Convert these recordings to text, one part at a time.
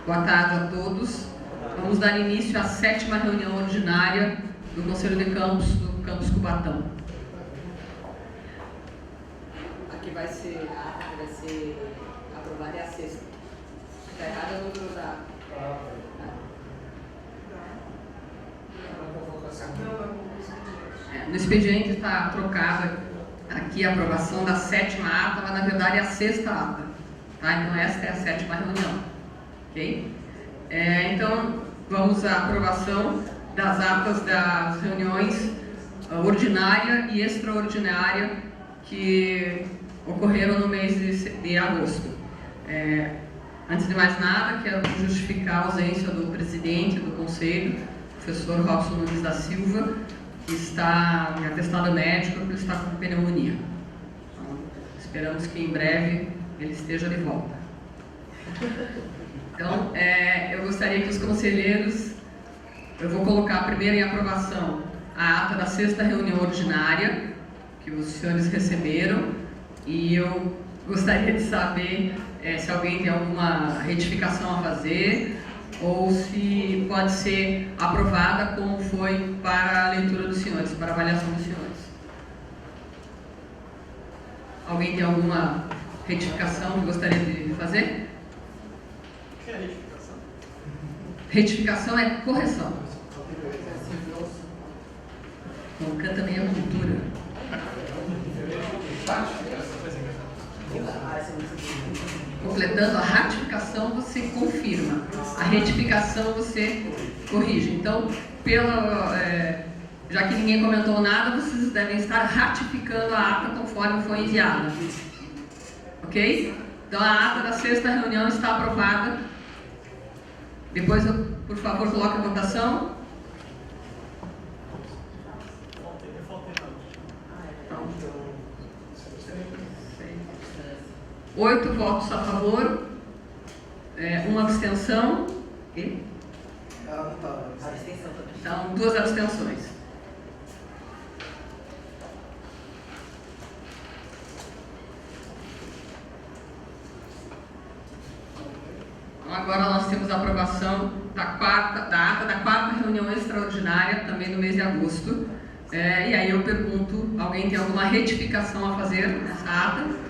Boa tarde a todos. Vamos dar início à 7ª reunião ordinária do Conselho de Campos do Campus Cubatão. Aqui vai ser aprovada é a 6ª. Está errado o número da... No expediente está trocada aqui a aprovação da 7ª ata, mas na verdade é a 6ª ata. Tá? Então esta é a 7ª reunião. Ok? Então vamos à aprovação das atas das reuniões ordinária e extraordinária que ocorreram no mês de agosto. Antes de mais nada, quero justificar a ausência do presidente do Conselho, professor Robson Nunes da Silva, que está em atestado médico porque está com pneumonia. Então, esperamos que em breve ele esteja de volta. Então, eu gostaria que os conselheiros, eu vou colocar primeiro em aprovação a ata da 6ª reunião ordinária, que os senhores receberam, e eu gostaria de saber se alguém tem alguma retificação a fazer, ou se pode ser aprovada como foi para a leitura dos senhores, para a avaliação dos senhores. Alguém tem alguma retificação que gostaria de fazer? O que é retificação? Retificação é correção. Não canta nem a cultura. Completando a ratificação, você confirma. A retificação, você corrige. Então, já que ninguém comentou nada, vocês devem estar ratificando a ata conforme foi enviada. Ok? Então, a ata da 6ª reunião está aprovada. Depois, por favor, coloque a votação. 8 votos a favor, 1 abstenção e? Então, 2 abstenções. Então, agora nós temos a aprovação da ata da 4ª reunião extraordinária, também no mês de agosto. E aí eu pergunto, alguém tem alguma retificação a fazer nessa ata?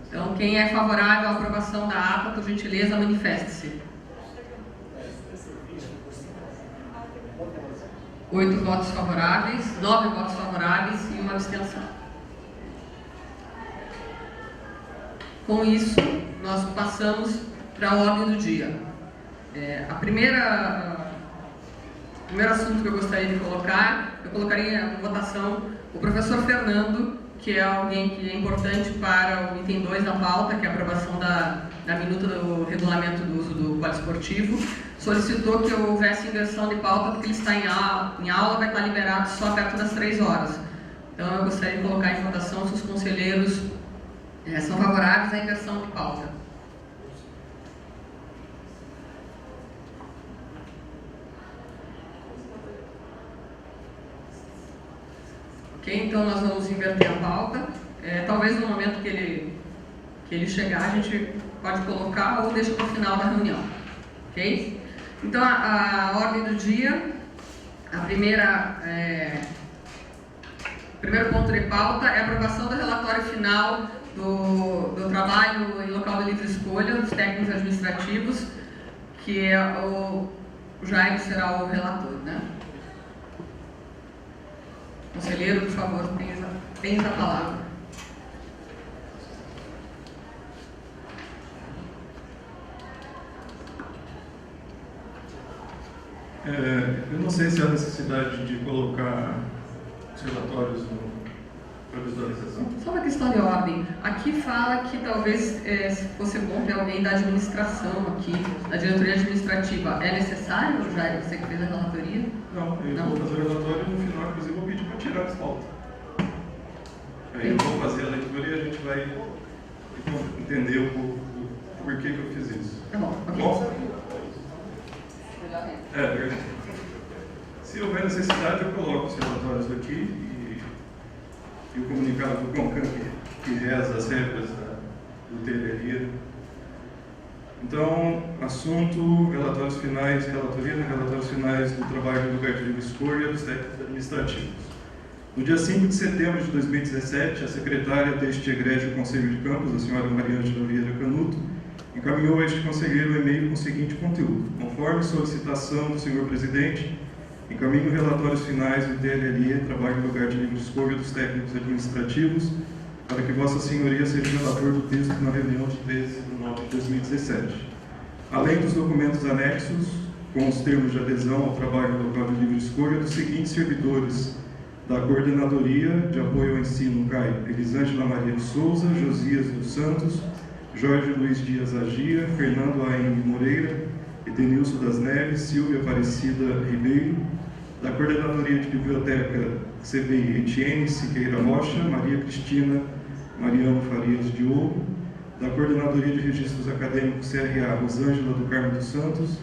Então, quem é favorável à aprovação da ata, por gentileza, manifeste-se. 8 votos favoráveis, 9 votos favoráveis e 1 abstenção. Com isso, nós passamos para a ordem do dia. O primeiro assunto que eu gostaria de colocar, eu colocaria em votação o professor Fernando, que é alguém que é importante para o item 2 da pauta, que é a aprovação da minuta do regulamento do uso do poliesportivo, solicitou que houvesse inversão de pauta porque ele está em aula, vai estar liberado só perto das 3 horas. Então eu gostaria de colocar em votação se os conselheiros são favoráveis à inversão de pauta. Ok, então nós vamos inverter a pauta. Talvez no momento que ele chegar, a gente pode colocar ou deixa para o final da reunião. Ok? Então, a ordem do dia, o primeiro ponto de pauta é a aprovação do relatório final do trabalho em local de livre escolha dos técnicos administrativos, que o Jairo será o relator, né? Conselheiro, por favor, tenha a palavra. Eu não sei se há necessidade de colocar os relatórios no para visualização. Só uma questão de ordem. Aqui fala que talvez fosse bom ter alguém da administração aqui, da diretoria administrativa. É necessário, Jair, você que fez a relatoria? Não, eu vou fazer o relatório e no final, inclusive, vou pedir para tirar as pautas. Aí eu vou fazer a leitura e a gente vai entender um pouco o porquê que eu fiz isso. Tá bom, ok. Bom? Verdade. Se houver necessidade, eu coloco os relatórios aqui e o comunicado do CONCAN que reza as regras do TLR Então, assunto, relatórios finais, relatoria de relatórios finais do trabalho do lugar de livre escolha dos técnicos administrativos. No dia 5 de setembro de 2017, a secretária deste egrégio Conselho de Campos, a senhora Mariângela Vieira Canuto, encaminhou a este conselheiro um e-mail com o seguinte conteúdo: conforme solicitação do senhor presidente, encaminho relatórios finais do TLLE, trabalho no lugar de livre escolha dos técnicos administrativos, para que Vossa Senhoria seja relator do texto na reunião de 13 de 9 de 2017. Além dos documentos anexos, com os termos de adesão ao trabalho no local de livre escolha dos seguintes servidores da Coordenadoria de Apoio ao Ensino CAI: Elisângela Maria de Souza, Josias dos Santos, Jorge Luiz Dias Agia, Fernando A.M. Moreira, Edenilson das Neves, Silvia Aparecida Ribeiro. Da Coordenadoria de Biblioteca CBI, Etienne Siqueira Rocha, Maria Cristina Mariano Farias Diogo. Da Coordenadoria de Registros Acadêmicos CRA, Rosângela do Carmo dos Santos,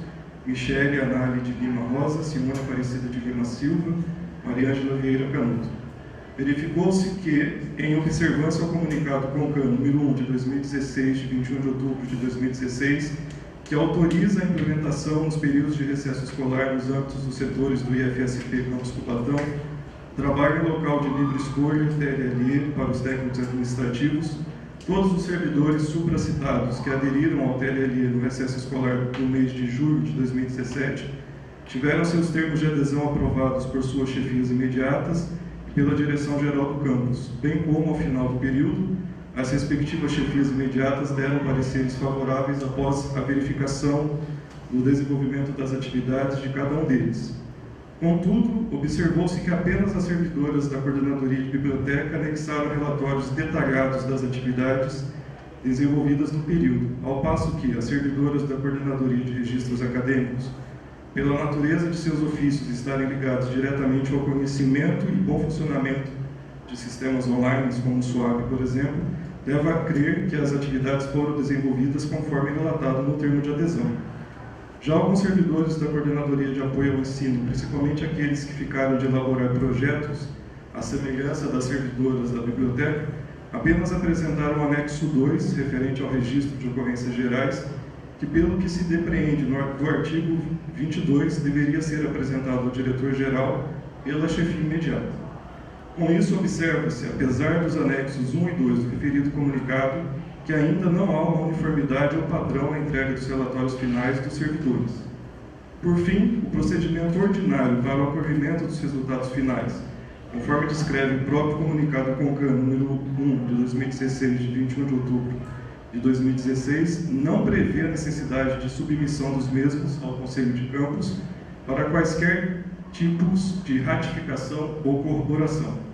Michele Anali de Lima Rosa, Simone Aparecida de Lima Silva, Mariângela Vieira Canuto. Verificou-se que, em observância ao comunicado CONCAN número 1 de 2016, de 21 de outubro de 2016, que autoriza a implementação nos períodos de recesso escolar nos âmbitos dos setores do IFSP Campus Cubatão, trabalho local de livre escolha, TLLE, para os técnicos administrativos, todos os servidores supracitados que aderiram ao TLLE no recesso escolar do mês de julho de 2017 tiveram seus termos de adesão aprovados por suas chefias imediatas e pela direção-geral do campus, bem como, ao final do período, as respectivas chefias imediatas deram pareceres favoráveis após a verificação do desenvolvimento das atividades de cada um deles. Contudo, observou-se que apenas as servidoras da Coordenadoria de Biblioteca anexaram relatórios detalhados das atividades desenvolvidas no período, ao passo que as servidoras da Coordenadoria de Registros Acadêmicos, pela natureza de seus ofícios estarem ligados diretamente ao conhecimento e bom funcionamento de sistemas online, como o SWAB, por exemplo, leva a crer que as atividades foram desenvolvidas conforme relatado no termo de adesão. Já alguns servidores da Coordenadoria de Apoio ao Ensino, principalmente aqueles que ficaram de elaborar projetos, à semelhança das servidoras da biblioteca, apenas apresentaram o anexo 2, referente ao registro de ocorrências gerais, que, pelo que se depreende do artigo 22, deveria ser apresentado ao diretor-geral pela chefia imediata. Com isso, observa-se, apesar dos anexos 1 e 2 do referido comunicado, que ainda não há uma uniformidade ou padrão na entrega dos relatórios finais dos servidores. Por fim, o procedimento ordinário para o ocorrimento dos resultados finais, conforme descreve o próprio comunicado CONCAN número 1 de 2016, de 21 de outubro de 2016, não prevê a necessidade de submissão dos mesmos ao Conselho de Campos para quaisquer tipos de ratificação ou corroboração.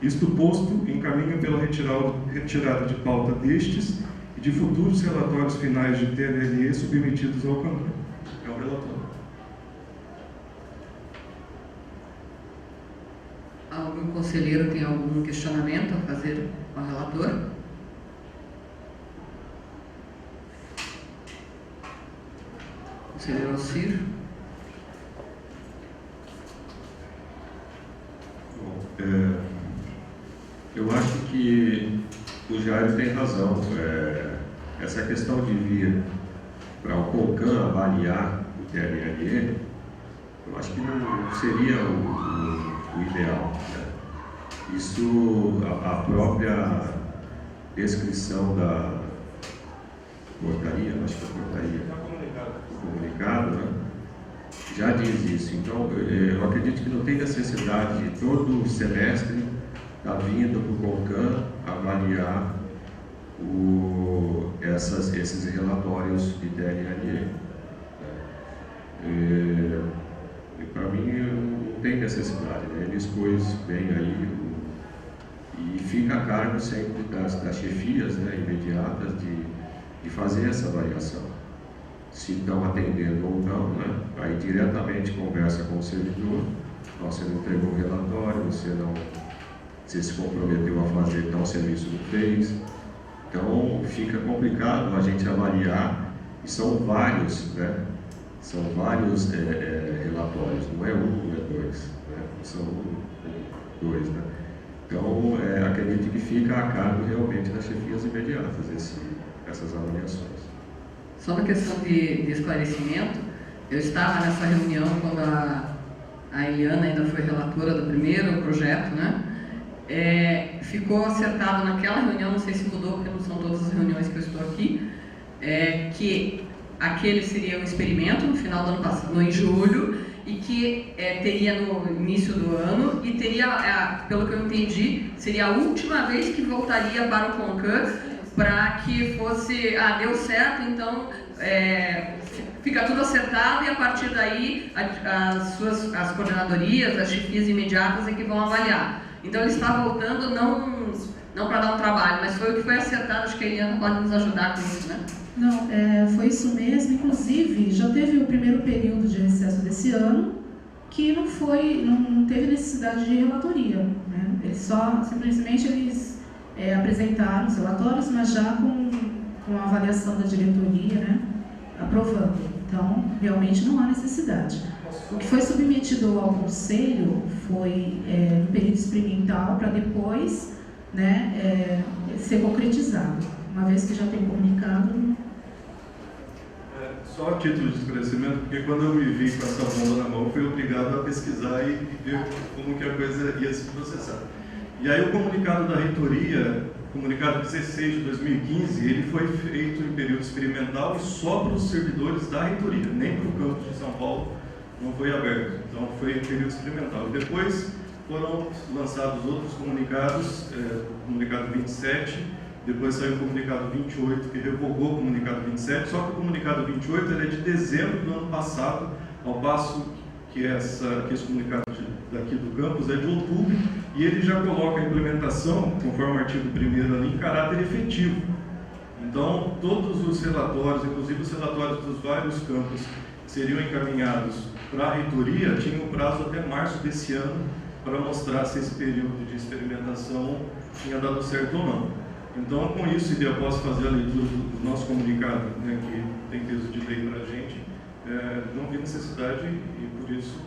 Isto posto, encaminho pela retirada de pauta destes e de futuros relatórios finais de TLLE submetidos ao CONCAN. É o relatório. Algum conselheiro tem algum questionamento a fazer ao relator? Conselheiro Alcir? Bom, eu acho que o Jair tem razão. Essa questão de vir para o CONCAN avaliar o TLLE, eu acho que não seria o ideal, né? Isso, a própria descrição da portaria, acho que é a portaria, o comunicado, né, já diz isso. Então, eu acredito que não tem necessidade de todo semestre estar vindo para o CONCAN avaliar esses relatórios de TLLE. E para mim não tem necessidade, né? Ele expôs bem aí e fica a cargo sempre das chefias, né, imediatas de fazer essa avaliação. Se estão atendendo ou não, né? Aí diretamente conversa com o servidor: você não entregou o relatório, você se comprometeu a fazer tal serviço, não fez. Então fica complicado a gente avaliar, e são vários, né? São vários relatórios, não é um, não é dois, né? São dois, né? Então acredito que fica a cargo realmente das chefias imediatas essas avaliações. Só uma questão de esclarecimento, eu estava nessa reunião quando a Eliana ainda foi relatora do primeiro projeto, né? Ficou acertado naquela reunião, não sei se mudou, porque não são todas as reuniões que eu estou aqui, que aquele seria um experimento no final do ano passado, em julho, e que teria no início do ano, e teria, pelo que eu entendi, seria a última vez que voltaria para o CONCAN, para que fosse, deu certo, então fica tudo acertado, e a partir daí as coordenadorias, as chefias imediatas é que vão avaliar. Então ele está voltando não para dar um trabalho, mas foi o que foi acertado. Acho que a Eliana pode nos ajudar com isso, né? Não, foi isso mesmo. Inclusive, já teve o primeiro período de recesso desse ano, que não teve necessidade de relatoria, né? Simplesmente eles apresentaram os relatórios, mas já com a avaliação da diretoria, né, aprovando. Então, realmente não há necessidade. O que foi submetido ao conselho foi um período experimental para depois, né, ser concretizado. Uma vez que já tem comunicado. Só a título de esclarecimento, porque quando eu me vi com essa bomba na mão, fui obrigado a pesquisar e ver como que a coisa ia se processar. E aí o comunicado da reitoria, comunicado 16 de 2015, ele foi feito em período experimental e só para os servidores da reitoria, nem para o campus de São Paulo não foi aberto. Então foi em período experimental. E depois foram lançados outros comunicados, comunicado 27, depois saiu o comunicado 28, que revogou o comunicado 27, só que o comunicado 28 ele é de dezembro do ano passado, ao passo que esse comunicado daqui do campus é de outubro, e ele já coloca a implementação, conforme o artigo 1º ali, em caráter efetivo. Então, todos os relatórios, inclusive os relatórios dos vários campos que seriam encaminhados para a reitoria, tinham prazo até março desse ano para mostrar se esse período de experimentação tinha dado certo ou não. Então, com isso, e após fazer a leitura do nosso comunicado, né, que tem peso de lei para a gente, não vi necessidade e, por isso,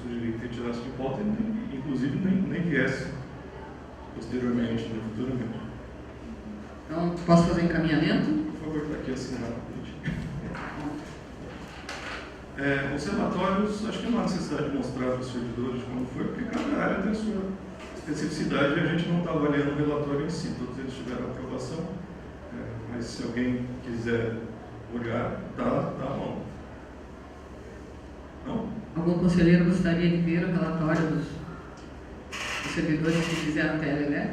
sugeri que retirasse de pauta e, inclusive, nem viesse posteriormente, né, futuramente. Então, posso fazer encaminhamento? Por favor, está aqui assinado. Os relatórios, acho que não há necessidade de mostrar para os servidores como foi, porque cada área tem a sua especificidade e a gente não está avaliando o relatório em si, todos eles tiveram aprovação, mas se alguém quiser olhar, está à mão. Não? Algum conselheiro gostaria de ver o relatório dos servidores que fizeram TLE?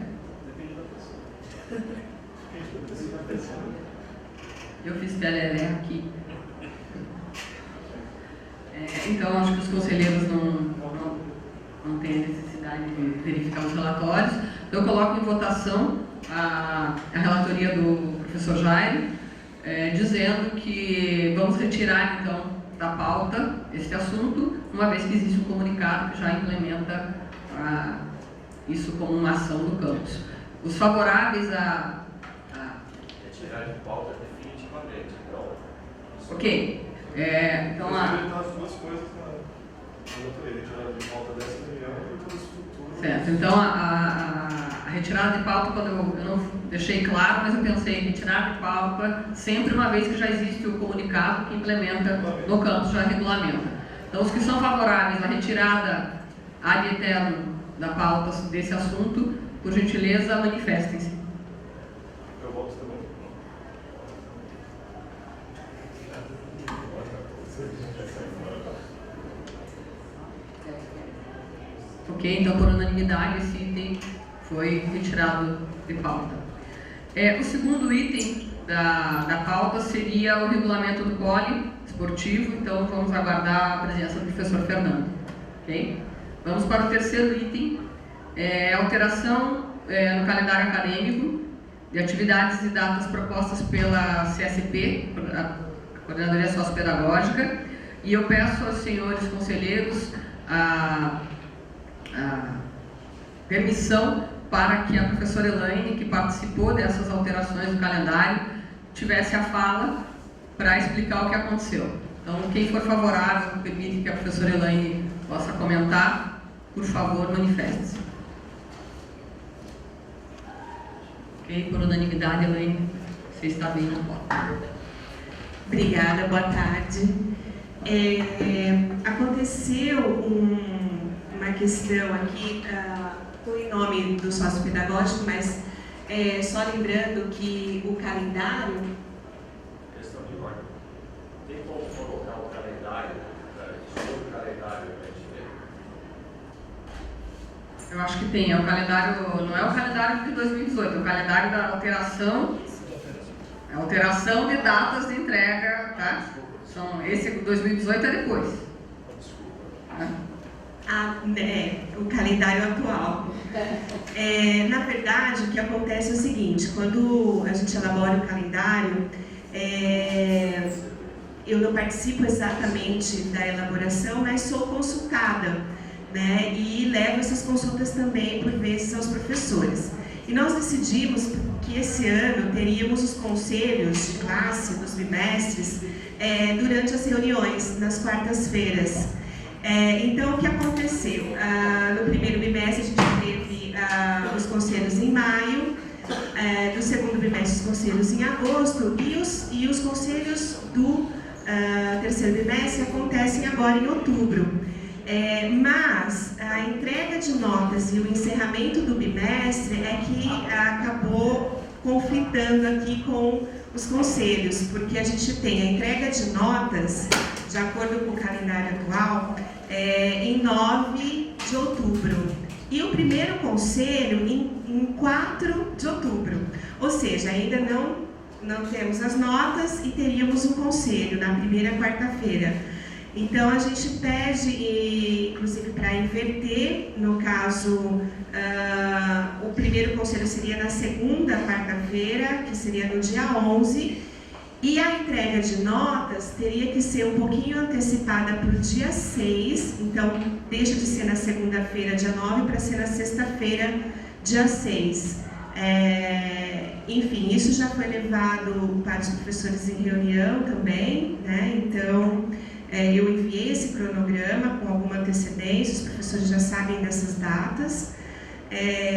Depende da pessoa. Eu fiz TLE aqui. Então, acho que os conselheiros não têm a necessidade de verificar os relatórios. Então, eu coloco em votação a relatoria do professor Jairo, dizendo que vamos retirar, então, da pauta este assunto, uma vez que existe um comunicado que já implementa isso como uma ação do campus. Os favoráveis Retirar de pauta definitivamente, então. Ok. Então, as duas coisas na outra, retirada de pauta dessa reunião e para os futuros. certo. Então, a retirada de pauta, quando eu não deixei claro, mas eu pensei em retirar de pauta sempre uma vez que já existe o comunicado que implementa no campus, já regulamenta. Então, os que são favoráveis à retirada ad eterno da pauta desse assunto, por gentileza, manifestem-se. Eu voto também. Ok, então por unanimidade esse item foi retirado de pauta. O segundo item da pauta seria o regulamento do pole esportivo, então vamos aguardar a presença do professor Fernando. Ok? Vamos para o terceiro item, alteração no calendário acadêmico de atividades e datas propostas pela CSP, a Coordenadoria Sociopedagógica, e eu peço aos senhores conselheiros a permissão para que a professora Elaine, que participou dessas alterações do calendário, tivesse a fala para explicar o que aconteceu. Então, quem for favorável, permite que a professora Elaine possa comentar, por favor, manifeste-se. Ok, por unanimidade, Elaine, você está bem na pauta. Obrigada, boa tarde. Aconteceu uma questão aqui, estou em nome do sócio pedagógico, mas só lembrando que o calendário... Questão de ordem. Tem como colocar o calendário, sobre o calendário para a gente ver? Eu acho que tem, é o calendário, não é o calendário de 2018, é o calendário da alteração, é a alteração de datas de entrega, tá? Esse 2018 é depois. Tá? O calendário atual. Na verdade, o que acontece é o seguinte, quando a gente elabora o calendário, eu não participo exatamente da elaboração, mas sou consultada, né? E levo essas consultas também, por vezes, aos professores. E nós decidimos que esse ano teríamos os conselhos de classe dos bimestres durante as reuniões, nas quartas-feiras. Então, o que aconteceu? No primeiro bimestre, a gente teve os conselhos em maio, do segundo bimestre, os conselhos em agosto, e os conselhos do terceiro bimestre acontecem agora em outubro. Mas a entrega de notas e o encerramento do bimestre é que acabou conflitando aqui com os conselhos, porque a gente tem a entrega de notas, de acordo com o calendário atual, em 9 de outubro. E o primeiro conselho em 4 de outubro. Ou seja, ainda não temos as notas e teríamos um conselho na primeira quarta-feira. Então, a gente pede, inclusive, para inverter, no caso, o primeiro conselho seria na segunda quarta-feira, que seria no dia 11, e a entrega de notas teria que ser um pouquinho antecipada para o dia 6, então deixa de ser na segunda-feira, dia 9, para ser na sexta-feira, dia 6. Enfim, isso já foi levado para os professores em reunião também, né? Então, eu enviei esse cronograma com alguma antecedência, os professores já sabem dessas datas.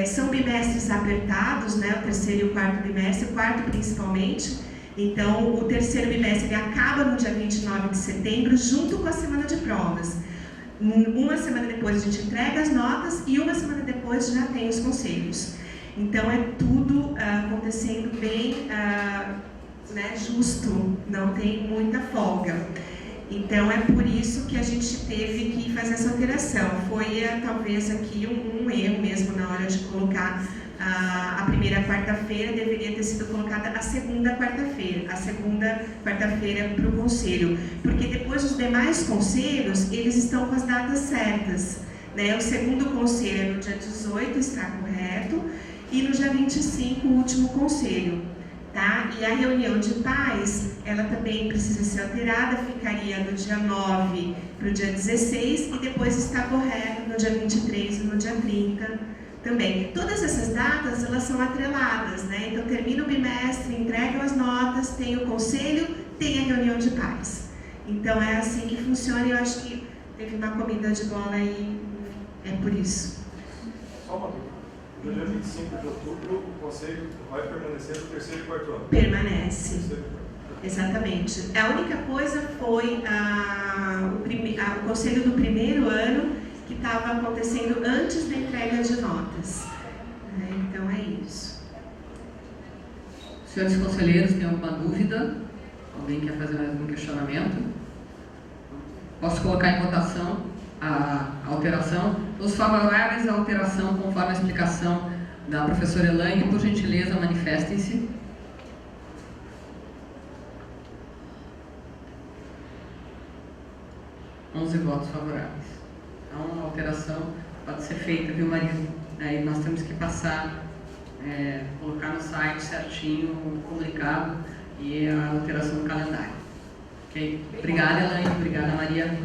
São bimestres apertados, né? O terceiro e o quarto bimestre, o quarto principalmente. Então, o terceiro bimestre ele acaba no dia 29 de setembro, junto com a semana de provas. Uma semana depois a gente entrega as notas e uma semana depois já tem os conselhos. Então, é tudo acontecendo bem justo, não tem muita folga. Então, é por isso que a gente teve que fazer essa alteração. Foi, talvez, aqui um erro mesmo na hora de colocar a primeira quarta-feira, deveria ter sido colocada a segunda quarta-feira para o conselho, porque depois os demais conselhos, eles estão com as datas certas, né? O segundo conselho é no dia 18, está correto, e no dia 25, o último conselho. Tá? E a reunião de pais, ela também precisa ser alterada, ficaria no dia 9 para o dia 16 e depois está correto no dia 23 e no dia 30 também. Todas essas datas, elas são atreladas, né? Então termina o bimestre, entregam as notas, tem o conselho, tem a reunião de pais. Então é assim que funciona e eu acho que teve uma comida de bola aí, é por isso. Só uma dúvida. No dia 25 de outubro, o conselho vai permanecer no terceiro e quarto ano? Permanece. Exatamente. A única coisa foi o conselho do primeiro ano, que estava acontecendo antes da entrega de notas. Então é isso. Senhores conselheiros, tem alguma dúvida? Alguém quer fazer mais algum questionamento? Posso colocar em votação a alteração? Os favoráveis à alteração, conforme a explicação da professora Elaine, por gentileza, manifestem-se. Onze votos favoráveis. Então, a alteração pode ser feita, viu, Maria? Aí nós temos que passar, colocar no site certinho o comunicado e a alteração do calendário. Ok? Obrigada, Elaine. Obrigada, Maria.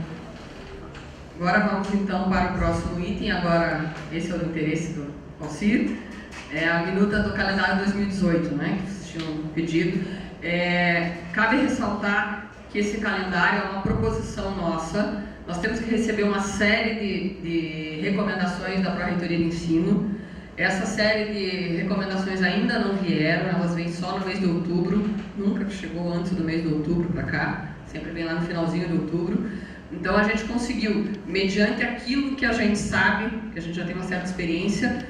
Agora vamos então para o próximo item. Agora, esse é o interesse do Alcir. É a minuta do calendário 2018, né, que vocês tinham pedido. Cabe ressaltar que esse calendário é uma proposição nossa. Nós temos que receber uma série de recomendações da Pró-Reitoria de Ensino. Essa série de recomendações ainda não vieram, elas vêm só no mês de outubro. nunca chegou antes do mês de outubro para cá, sempre vem lá no finalzinho de outubro. Então a gente conseguiu, mediante aquilo que a gente sabe, que a gente já tem uma certa experiência,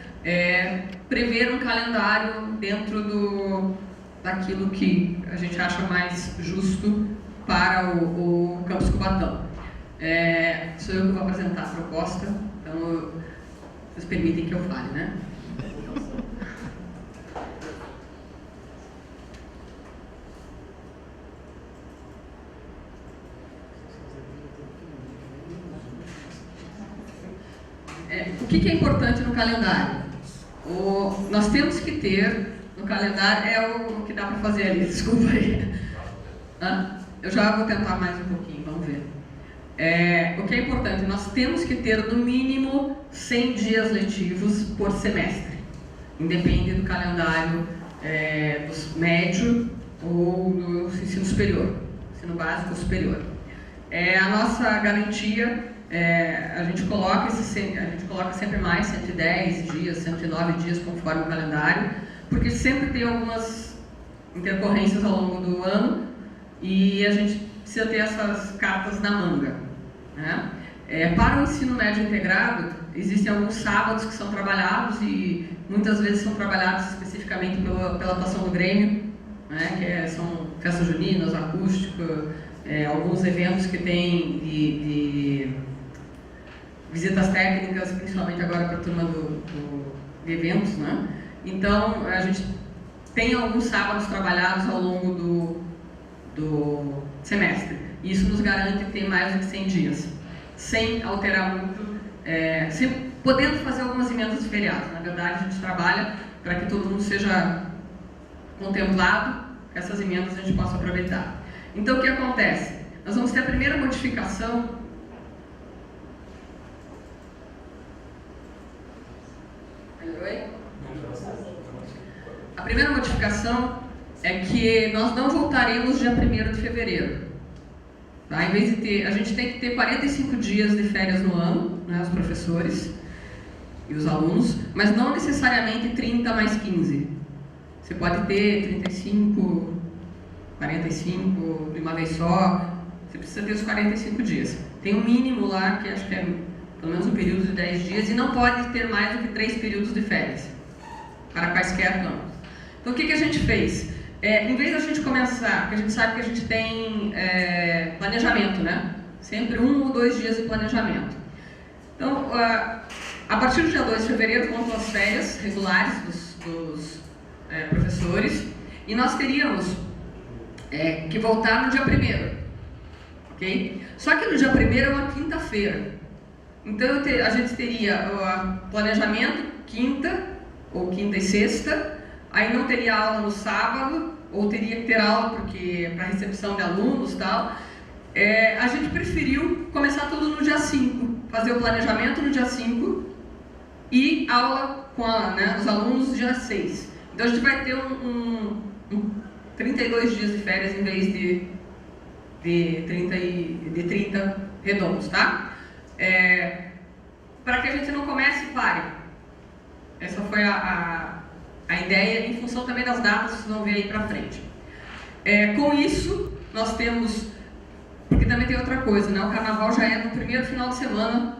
prever um calendário dentro daquilo que a gente acha mais justo para o Campus Cubatão. Sou eu que vou apresentar a proposta, então vocês permitem que eu fale, né? O que é importante no calendário? Nós temos que ter no calendário, o que dá para fazer ali, desculpa aí. Eu já vou tentar mais um pouquinho, vamos ver. O que é importante? Nós temos que ter no mínimo 100 dias letivos por semestre, independe do calendário do médio ou do ensino superior, ensino básico ou superior. A nossa garantia, a gente coloca sempre mais 110 dias, 109 dias conforme o calendário, porque sempre tem algumas intercorrências ao longo do ano e a gente precisa ter essas cartas na manga, né? Para o ensino médio integrado, existem alguns sábados que são trabalhados e muitas vezes são trabalhados especificamente pela atuação do Grêmio, né? Que são festas juninas, acústica, alguns eventos que tem de visitas técnicas, principalmente agora para a turma de eventos, né? Então, a gente tem alguns sábados trabalhados ao longo do semestre. Isso nos garante ter mais do que 100 dias, sem alterar muito, podendo fazer algumas emendas de feriado. Na verdade, a gente trabalha para que todo mundo seja contemplado, essas emendas a gente possa aproveitar. Então, o que acontece? Nós vamos ter a primeira modificação. A primeira modificação é que nós não voltaremos dia 1º de fevereiro. Tá? Em vez de ter, a gente tem que ter 45 dias de férias no ano, né, os professores e os alunos, mas não necessariamente 30 mais 15. Você pode ter 35, 45 de uma vez só, você precisa ter os 45 dias. Tem um mínimo lá, que acho que é pelo menos um período de 10 dias, e não pode ter mais do que 3 períodos de férias, para quaisquer campos. Então, o que a gente fez? Em vez da gente começar, porque a gente sabe que a gente tem planejamento, né? Sempre 1 ou 2 dias de planejamento. Então, a partir do dia 2 de fevereiro, contam as férias regulares dos professores, e nós teríamos que voltar no dia 1º, ok? Só que no dia 1º é uma quinta-feira. Então, a gente teria o planejamento quinta e sexta, aí não teria aula no sábado, ou teria que ter aula porque para recepção de alunos e tal. A gente preferiu começar tudo no dia 5, fazer o planejamento no dia 5 e aula com os alunos no dia 6. Então a gente vai ter 32 dias de férias em vez de 30 redondos, tá? Para que a gente não comece e pare. Essa foi a ideia, em função também das datas que vocês vão ver aí para frente. Com isso, nós temos, porque também tem outra coisa, né? O carnaval já é no primeiro final de semana,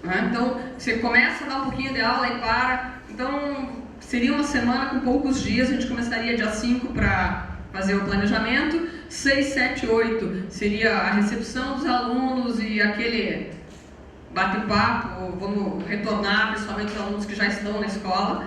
né? Então você começa a dar um pouquinho de aula e para. Então seria uma semana com poucos dias. A gente começaria dia 5 para fazer o planejamento, 6, 7, 8 seria a recepção dos alunos e aquele bate-papo, vamos retornar, principalmente os alunos que já estão na escola.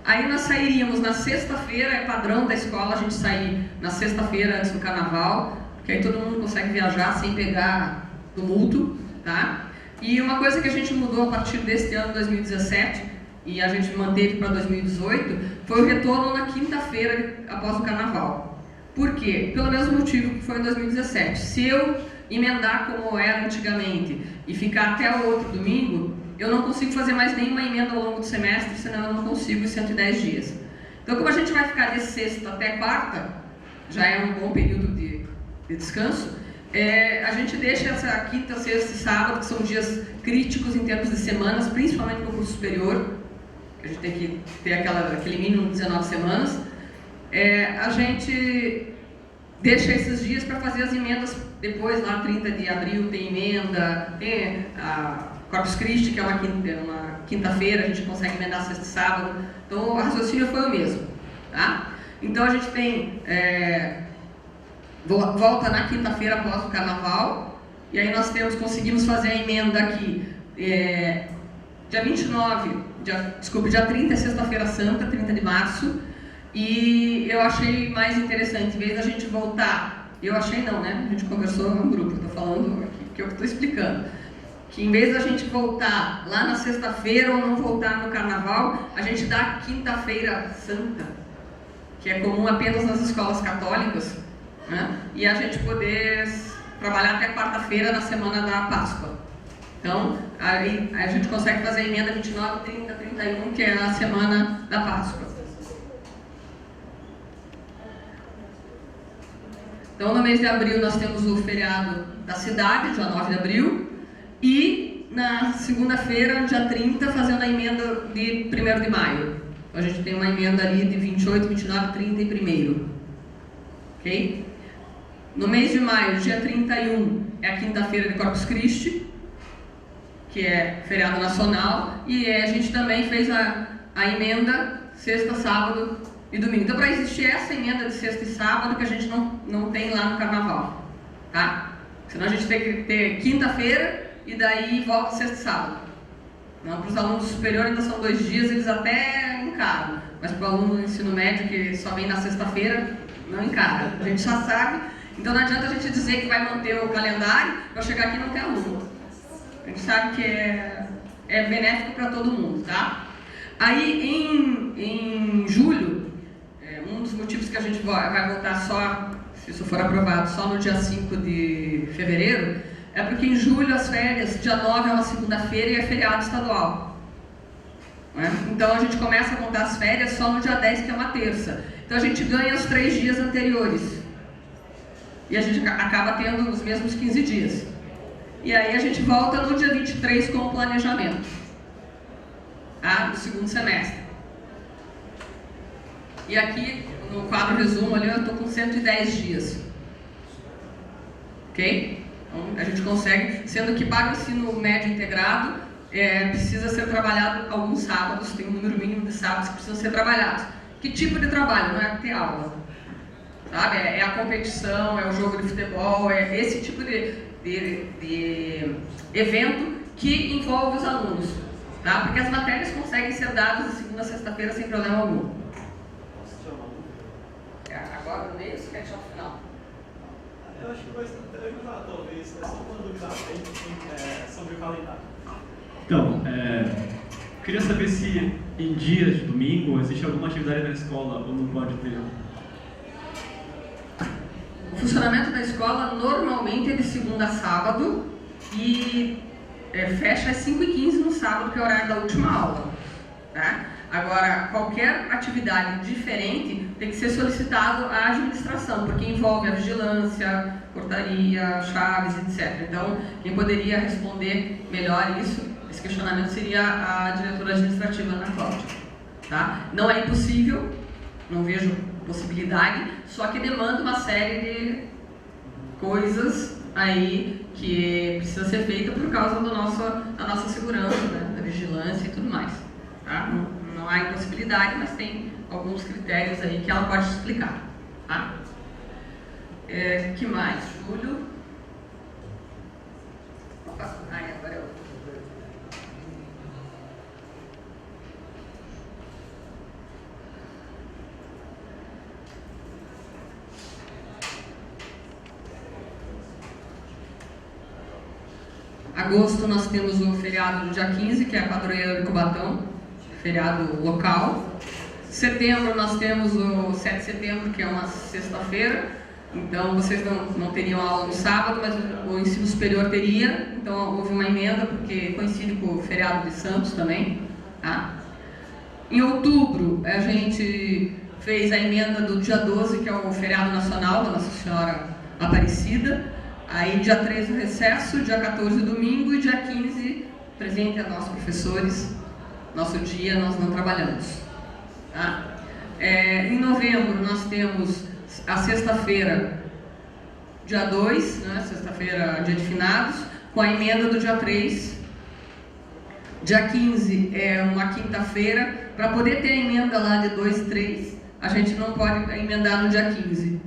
Aí nós sairíamos na sexta-feira, é padrão da escola a gente sair na sexta-feira antes do carnaval, porque aí todo mundo consegue viajar sem pegar tumulto, tá? E uma coisa que a gente mudou a partir deste ano, 2017, e a gente manteve para 2018, foi o retorno na quinta-feira após o carnaval. Por quê? Pelo mesmo motivo que foi em 2017. Se eu emendar como era antigamente e ficar até o outro domingo, eu não consigo fazer mais nenhuma emenda ao longo do semestre, senão eu não consigo os 110 dias. Então, como a gente vai ficar de sexta até quarta, já é um bom período de descanso, a gente deixa essa quinta, sexta e sábado, que são dias críticos em termos de semanas, principalmente no curso superior, que a gente tem que ter aquele mínimo de 19 semanas, a gente deixa esses dias para fazer as emendas depois, lá 30 de abril tem emenda, tem a Corpus Christi, que é uma quinta-feira, a gente consegue emendar sexta e sábado, então o raciocínio foi o mesmo, tá? Então a gente tem, volta na quinta-feira após o carnaval, e aí nós conseguimos fazer a emenda aqui, dia 30 é sexta-feira santa, 30 de março, e eu achei mais interessante, em vez da gente voltar, eu achei não, né? A gente conversou no grupo, eu estou falando aqui, que eu estou explicando, que em vez da gente voltar lá na sexta-feira ou não voltar no carnaval, a gente dá a quinta-feira santa, que é comum apenas nas escolas católicas, né? E a gente poder trabalhar até quarta-feira na semana da Páscoa. Então, aí a gente consegue fazer a emenda 29, 30, 31, que é a semana da Páscoa. Então, no mês de abril, nós temos o feriado da cidade, dia 9 de abril, e na segunda-feira, dia 30, fazendo a emenda de 1º de maio. Então, a gente tem uma emenda ali de 28, 29, 30 e 1º. Ok? No mês de maio, dia 31, é a quinta-feira de Corpus Christi, que é feriado nacional, e a gente também fez a emenda sexta, sábado e domingo. Então, para existir essa emenda de sexta e sábado, que a gente não tem lá no carnaval, tá? Senão a gente tem que ter quinta-feira e daí volta sexta e sábado. Não, para os alunos superiores ainda são 2 dias, eles até encaram, mas para o aluno do ensino médio que só vem na sexta-feira, não encara. A gente já sabe, então não adianta a gente dizer que vai manter o calendário para chegar aqui e não ter aluno. A gente sabe que é benéfico para todo mundo, tá? Aí em julho, um dos motivos que a gente vai voltar só, se isso for aprovado, só no dia 5 de fevereiro, é porque em julho as férias, dia 9 é uma segunda-feira e é feriado estadual. Né? Então a gente começa a contar as férias só no dia 10, que é uma terça. Então a gente ganha os 3 dias anteriores. E a gente acaba tendo os mesmos 15 dias. E aí a gente volta no dia 23 com o planejamento, tá? Do segundo semestre. E aqui, no quadro resumo ali, eu estou com 110 dias. Ok? Então, a gente consegue, sendo que para o ensino médio integrado, precisa ser trabalhado alguns sábados, tem um número mínimo de sábados que precisam ser trabalhados. Que tipo de trabalho? Não é ter aula. Sabe? É a competição, é o jogo de futebol, é esse tipo de evento que envolve os alunos, tá? Porque as matérias conseguem ser dadas de segunda a sexta-feira sem problema algum. Agora no meio, você quer deixar no final? Eu acho que vai ajudar, talvez. É só uma dúvida sobre o calendário. Então, queria saber se em dias de domingo existe alguma atividade na escola ou não pode ter. O funcionamento da escola normalmente é de segunda a sábado e fecha às 5h15 no sábado, que é o horário da última aula. Tá? Agora, qualquer atividade diferente tem que ser solicitado à administração, porque envolve a vigilância, portaria, chaves, etc. Então, quem poderia responder melhor esse questionamento seria a diretora administrativa, Ana Cláudia. Tá? Não é impossível, não vejo possibilidade, só que demanda uma série de coisas aí que precisa ser feita por causa da nossa segurança, né? Da vigilância e tudo mais. Tá? Não há impossibilidade, mas tem alguns critérios aí que ela pode explicar. Tá? Que mais? Julho? Opa, agora eu... Agosto nós temos o feriado do dia 15, que é a padroeira de Cubatão, feriado local. Setembro nós temos o 7 de setembro, que é uma sexta-feira, então vocês não teriam aula no sábado, mas o ensino superior teria, então houve uma emenda, porque coincide com o feriado de Santos também. Tá? Em outubro a gente fez a emenda do dia 12, que é o feriado nacional da Nossa Senhora Aparecida. Aí dia 13 o recesso, dia 14 o domingo e dia 15 presente a nós professores. Nosso dia nós não trabalhamos. Tá? Em novembro, nós temos a sexta-feira, dia 2, né, sexta-feira, dia de finados, com a emenda do dia 3. Dia 15 é uma quinta-feira. Para poder ter a emenda lá de 2 e 3, a gente não pode emendar no dia 15.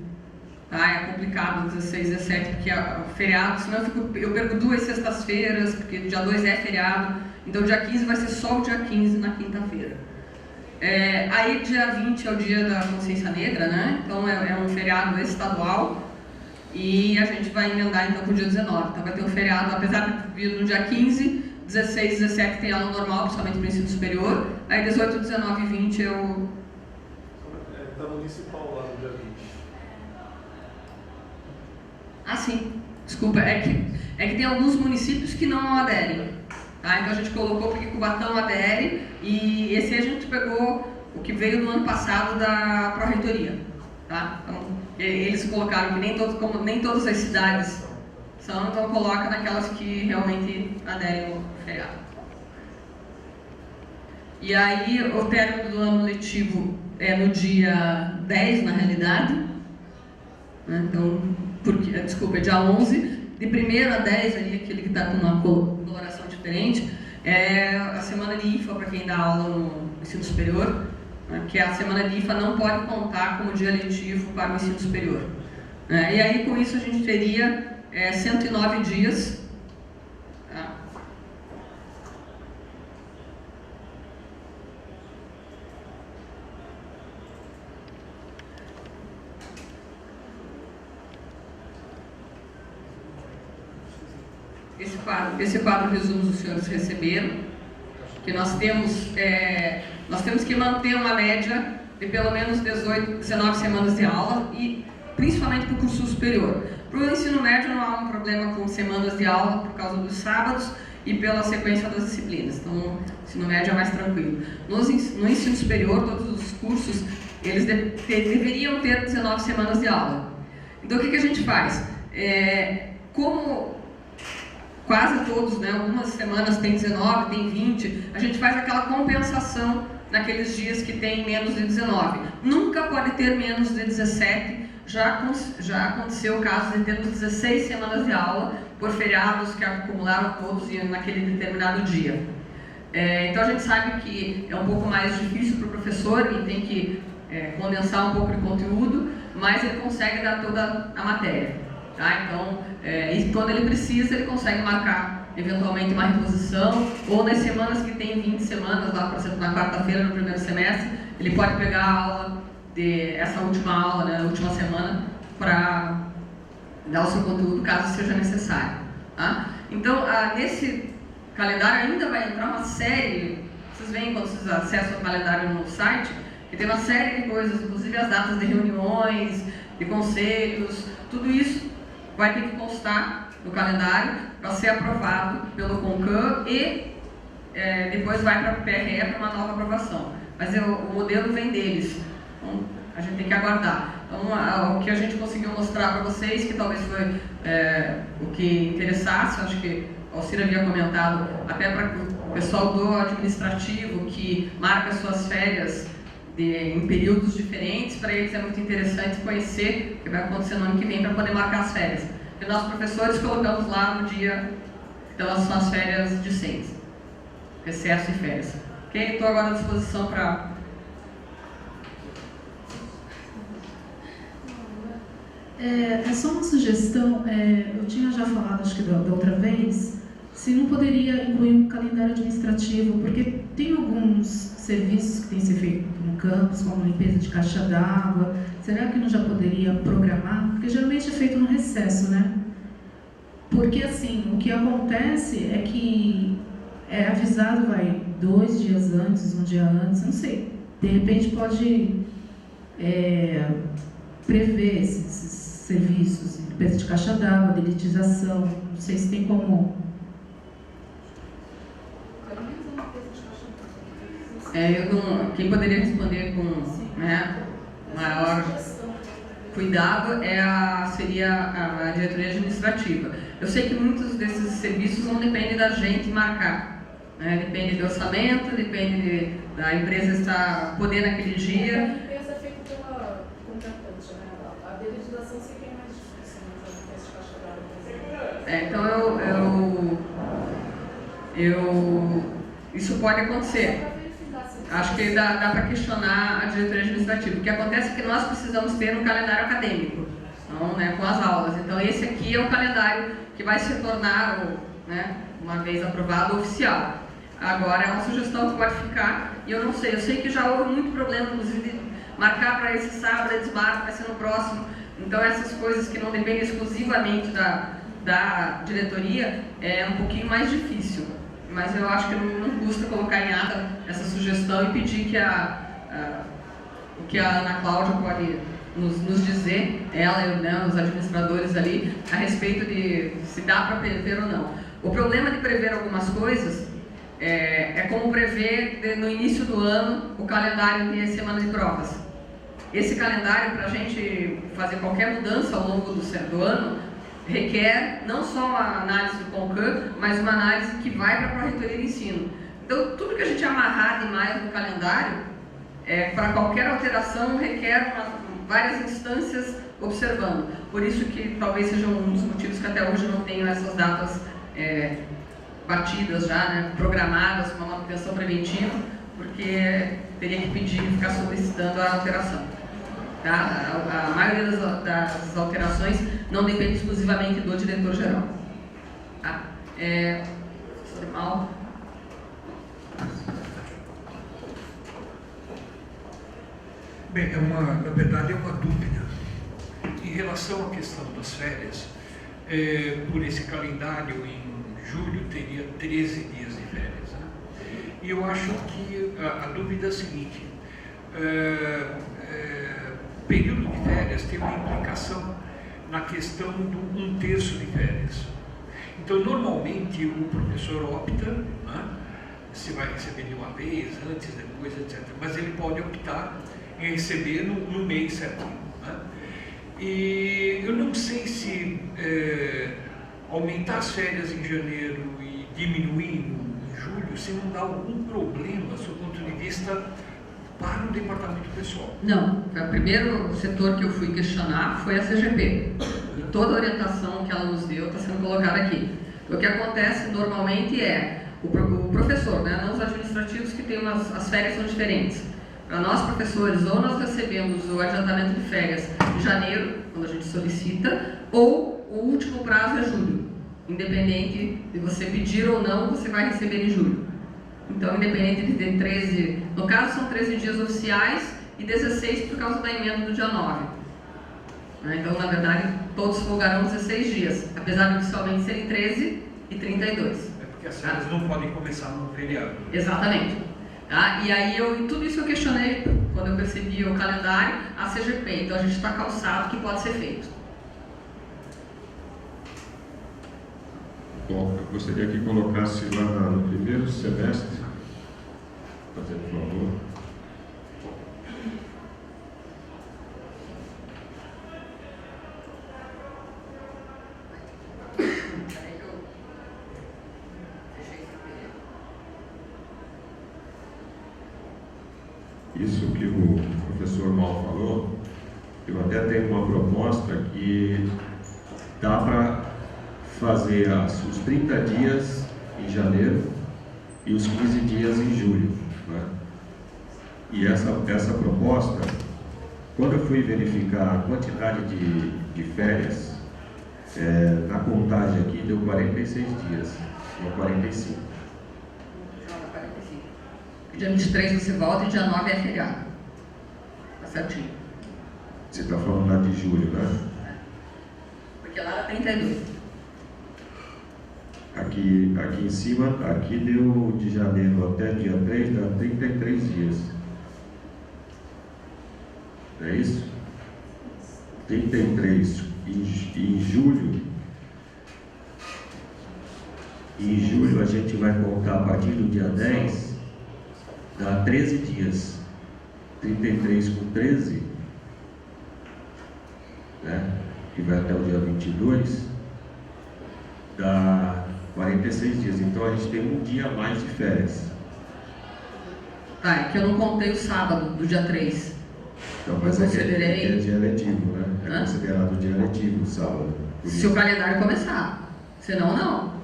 Tá? É complicado, 16, 17, porque é feriado, senão eu perco 2 sextas-feiras, porque dia 2 é feriado. Então dia 15 vai ser só o dia 15 na quinta-feira. Aí dia 20 é o dia da consciência negra, né? Então é um feriado estadual. E a gente vai emendar então para o dia 19. Então vai ter um feriado, apesar de vir no dia 15, 16, 17 tem aula normal, principalmente para o ensino superior. Aí 18, 19 e 20 eu... Está municipal lá no dia 20. Ah, sim. Desculpa, é que tem alguns municípios que não aderem. Tá? Então a gente colocou porque Cubatão adere e esse a gente pegou o que veio do ano passado da Pró-Reitoria. Tá? Então, eles colocaram que como nem todas as cidades são, então coloca naquelas que realmente aderem ao feriado. E aí o término do ano letivo é no dia 10, na realidade. Né? Então, é dia 11. De 1º a 10, ali, aquele que está com uma coloração diferente, é a semana de IFA para quem dá aula no ensino superior, né? Que a semana de IFA não pode contar como dia letivo para o ensino superior. E aí, com isso, a gente teria 109 dias. Tá? Esse quadro resumo os senhores receberam, que nós temos que manter uma média de pelo menos 18, 19 semanas de aula, e principalmente para o curso superior. Para o ensino médio não há um problema com semanas de aula por causa dos sábados e pela sequência das disciplinas, então o ensino médio é mais tranquilo. No ensino superior, todos os cursos, eles deveriam ter 19 semanas de aula. Então o que a gente faz? Como quase todos, né, algumas semanas tem 19, tem 20, a gente faz aquela compensação naqueles dias que tem menos de 19. Nunca pode ter menos de 17, já aconteceu o caso de termos 16 semanas de aula por feriados que acumularam todos naquele determinado dia. Então a gente sabe que é um pouco mais difícil para o professor, ele tem que condensar um pouco de conteúdo, mas ele consegue dar toda a matéria. Tá? Então, e quando ele precisa, ele consegue marcar eventualmente uma reposição, ou nas semanas que tem 20 semanas, lá, por exemplo, na quarta-feira, no primeiro semestre, ele pode pegar a aula essa última aula, né, na última semana, para dar o seu conteúdo caso seja necessário. Tá? Então, nesse calendário ainda vai entrar uma série, vocês veem quando vocês acessam o calendário no site, que tem uma série de coisas, inclusive as datas de reuniões, de conselhos, tudo isso vai ter que constar no calendário para ser aprovado pelo CONCAN e depois vai para a PRE para uma nova aprovação. Mas o modelo vem deles, então a gente tem que aguardar. Então, o que a gente conseguiu mostrar para vocês, que talvez foi o que interessasse, acho que o Alcir havia comentado, até para o pessoal do administrativo que marca suas férias em períodos diferentes, para eles é muito interessante conhecer o que vai acontecer no ano que vem para poder marcar as férias. E nós, professores, colocamos lá no dia, então são as férias discentes, recesso e férias. Ok? Estou agora à disposição para... É só uma sugestão, eu tinha já falado, acho que da outra vez, se não poderia incluir um calendário administrativo, porque tem alguns serviços que têm que ser feitos no campus, como limpeza de caixa d'água. Será que não já poderia programar? Porque geralmente é feito no recesso, né? Porque assim, o que acontece é que é avisado, 2 dias antes, 1 dia antes, não sei. De repente pode prever esses serviços, limpeza de caixa d'água, deletização, não sei se tem como... Quem poderia responder com maior cuidado seria a diretoria administrativa. Eu sei que muitos desses serviços não dependem da gente marcar, né? Depende do orçamento, depende da empresa estar podendo naquele dia. A legislação sei que é mais difícil, mas a teste de faixa d'área, por exemplo. Então isso pode acontecer. Acho que dá para questionar a diretoria administrativa. O que acontece é que nós precisamos ter um calendário acadêmico, então, né, com as aulas. Então esse aqui é o calendário que vai se tornar, né, uma vez aprovado, oficial. Agora é uma sugestão que pode ficar, e eu não sei, eu sei que já houve muito problema, inclusive, de marcar para esse sábado, desmarca, vai ser no próximo. Então essas coisas que não dependem exclusivamente da diretoria é um pouquinho mais difícil. Mas eu acho que não custa colocar em ata essa sugestão e pedir que o que a Ana Cláudia pode nos dizer, ela e, né, os administradores ali, a respeito de se dá para prever ou não. O problema de prever algumas coisas é como prever no início do ano o calendário de semana de provas. Esse calendário, para a gente fazer qualquer mudança ao longo do ano, requer não só uma análise do CONCAN, mas uma análise que vai para a Pró-Reitoria de Ensino. Então, tudo que a gente amarrar demais no calendário, para qualquer alteração, requer várias instâncias observando. Por isso que talvez seja um dos motivos que até hoje não tenho essas datas batidas já, né, programadas, uma manutenção preventiva, porque teria que pedir e ficar solicitando a alteração. Tá? A maioria das alterações não depende exclusivamente do diretor-geral. Tá? Professor Mal. Bem, na verdade é uma dúvida. Em relação à questão das férias, por esse calendário em julho teria 13 dias de férias. Né? E eu acho que a dúvida é a seguinte, período de férias tem uma implicação na questão do 1/3 de férias. Então, normalmente, o professor opta, né, se vai receber de uma vez, antes, depois, etc. Mas ele pode optar em receber no mês certinho. Né? E eu não sei se aumentar as férias em janeiro e diminuir em julho, se não dá algum problema, do ponto de vista para o departamento pessoal. Não, o primeiro setor que eu fui questionar foi a CGP. E toda a orientação que ela nos deu está sendo colocada aqui. O que acontece normalmente o professor, né, não os administrativos que têm as férias são diferentes. Para nós professores, ou nós recebemos o adiantamento de férias em janeiro, quando a gente solicita, ou o último prazo é julho. Independente de você pedir ou não, você vai receber em julho. Então, independente de ter 13, no caso são 13 dias oficiais e 16 por causa da emenda do dia 9. Então, na verdade, todos folgarão 16 dias, apesar de oficialmente serem 13 e 32. É porque as férias não podem começar no feriado. Exatamente. Tá? E aí, tudo isso eu questionei quando eu percebi o calendário, a CGP. Então, a gente está calçado que pode ser feito. Bom, eu gostaria que colocasse lá no primeiro semestre, por favor. Isso que o professor Mal falou, eu até tenho uma proposta que dá para fazer os 30 dias em janeiro e os 15 dias em julho. Né? E essa proposta, quando eu fui verificar a quantidade de férias, na contagem aqui deu 46 dias, não 45. Dia 23 você volta e dia 9 é feriado. Tá certinho. Você está falando lá de julho, né? Porque lá era 32. Aqui em cima, aqui deu de janeiro até dia 3, dá 33 dias. Não é isso? 33 em julho. Em julho a gente vai contar a partir do dia 10, dá 13 dias. 33 com 13, né? Que vai até o dia 22, dá 46 dias. Então a gente tem um dia a mais de férias. Tá, é que eu não contei o sábado do dia 3. Então, mas eu considerei. É dia letivo, né? Aham. considerado dia letivo, sábado. Por Se isso. o calendário começar. Senão, não.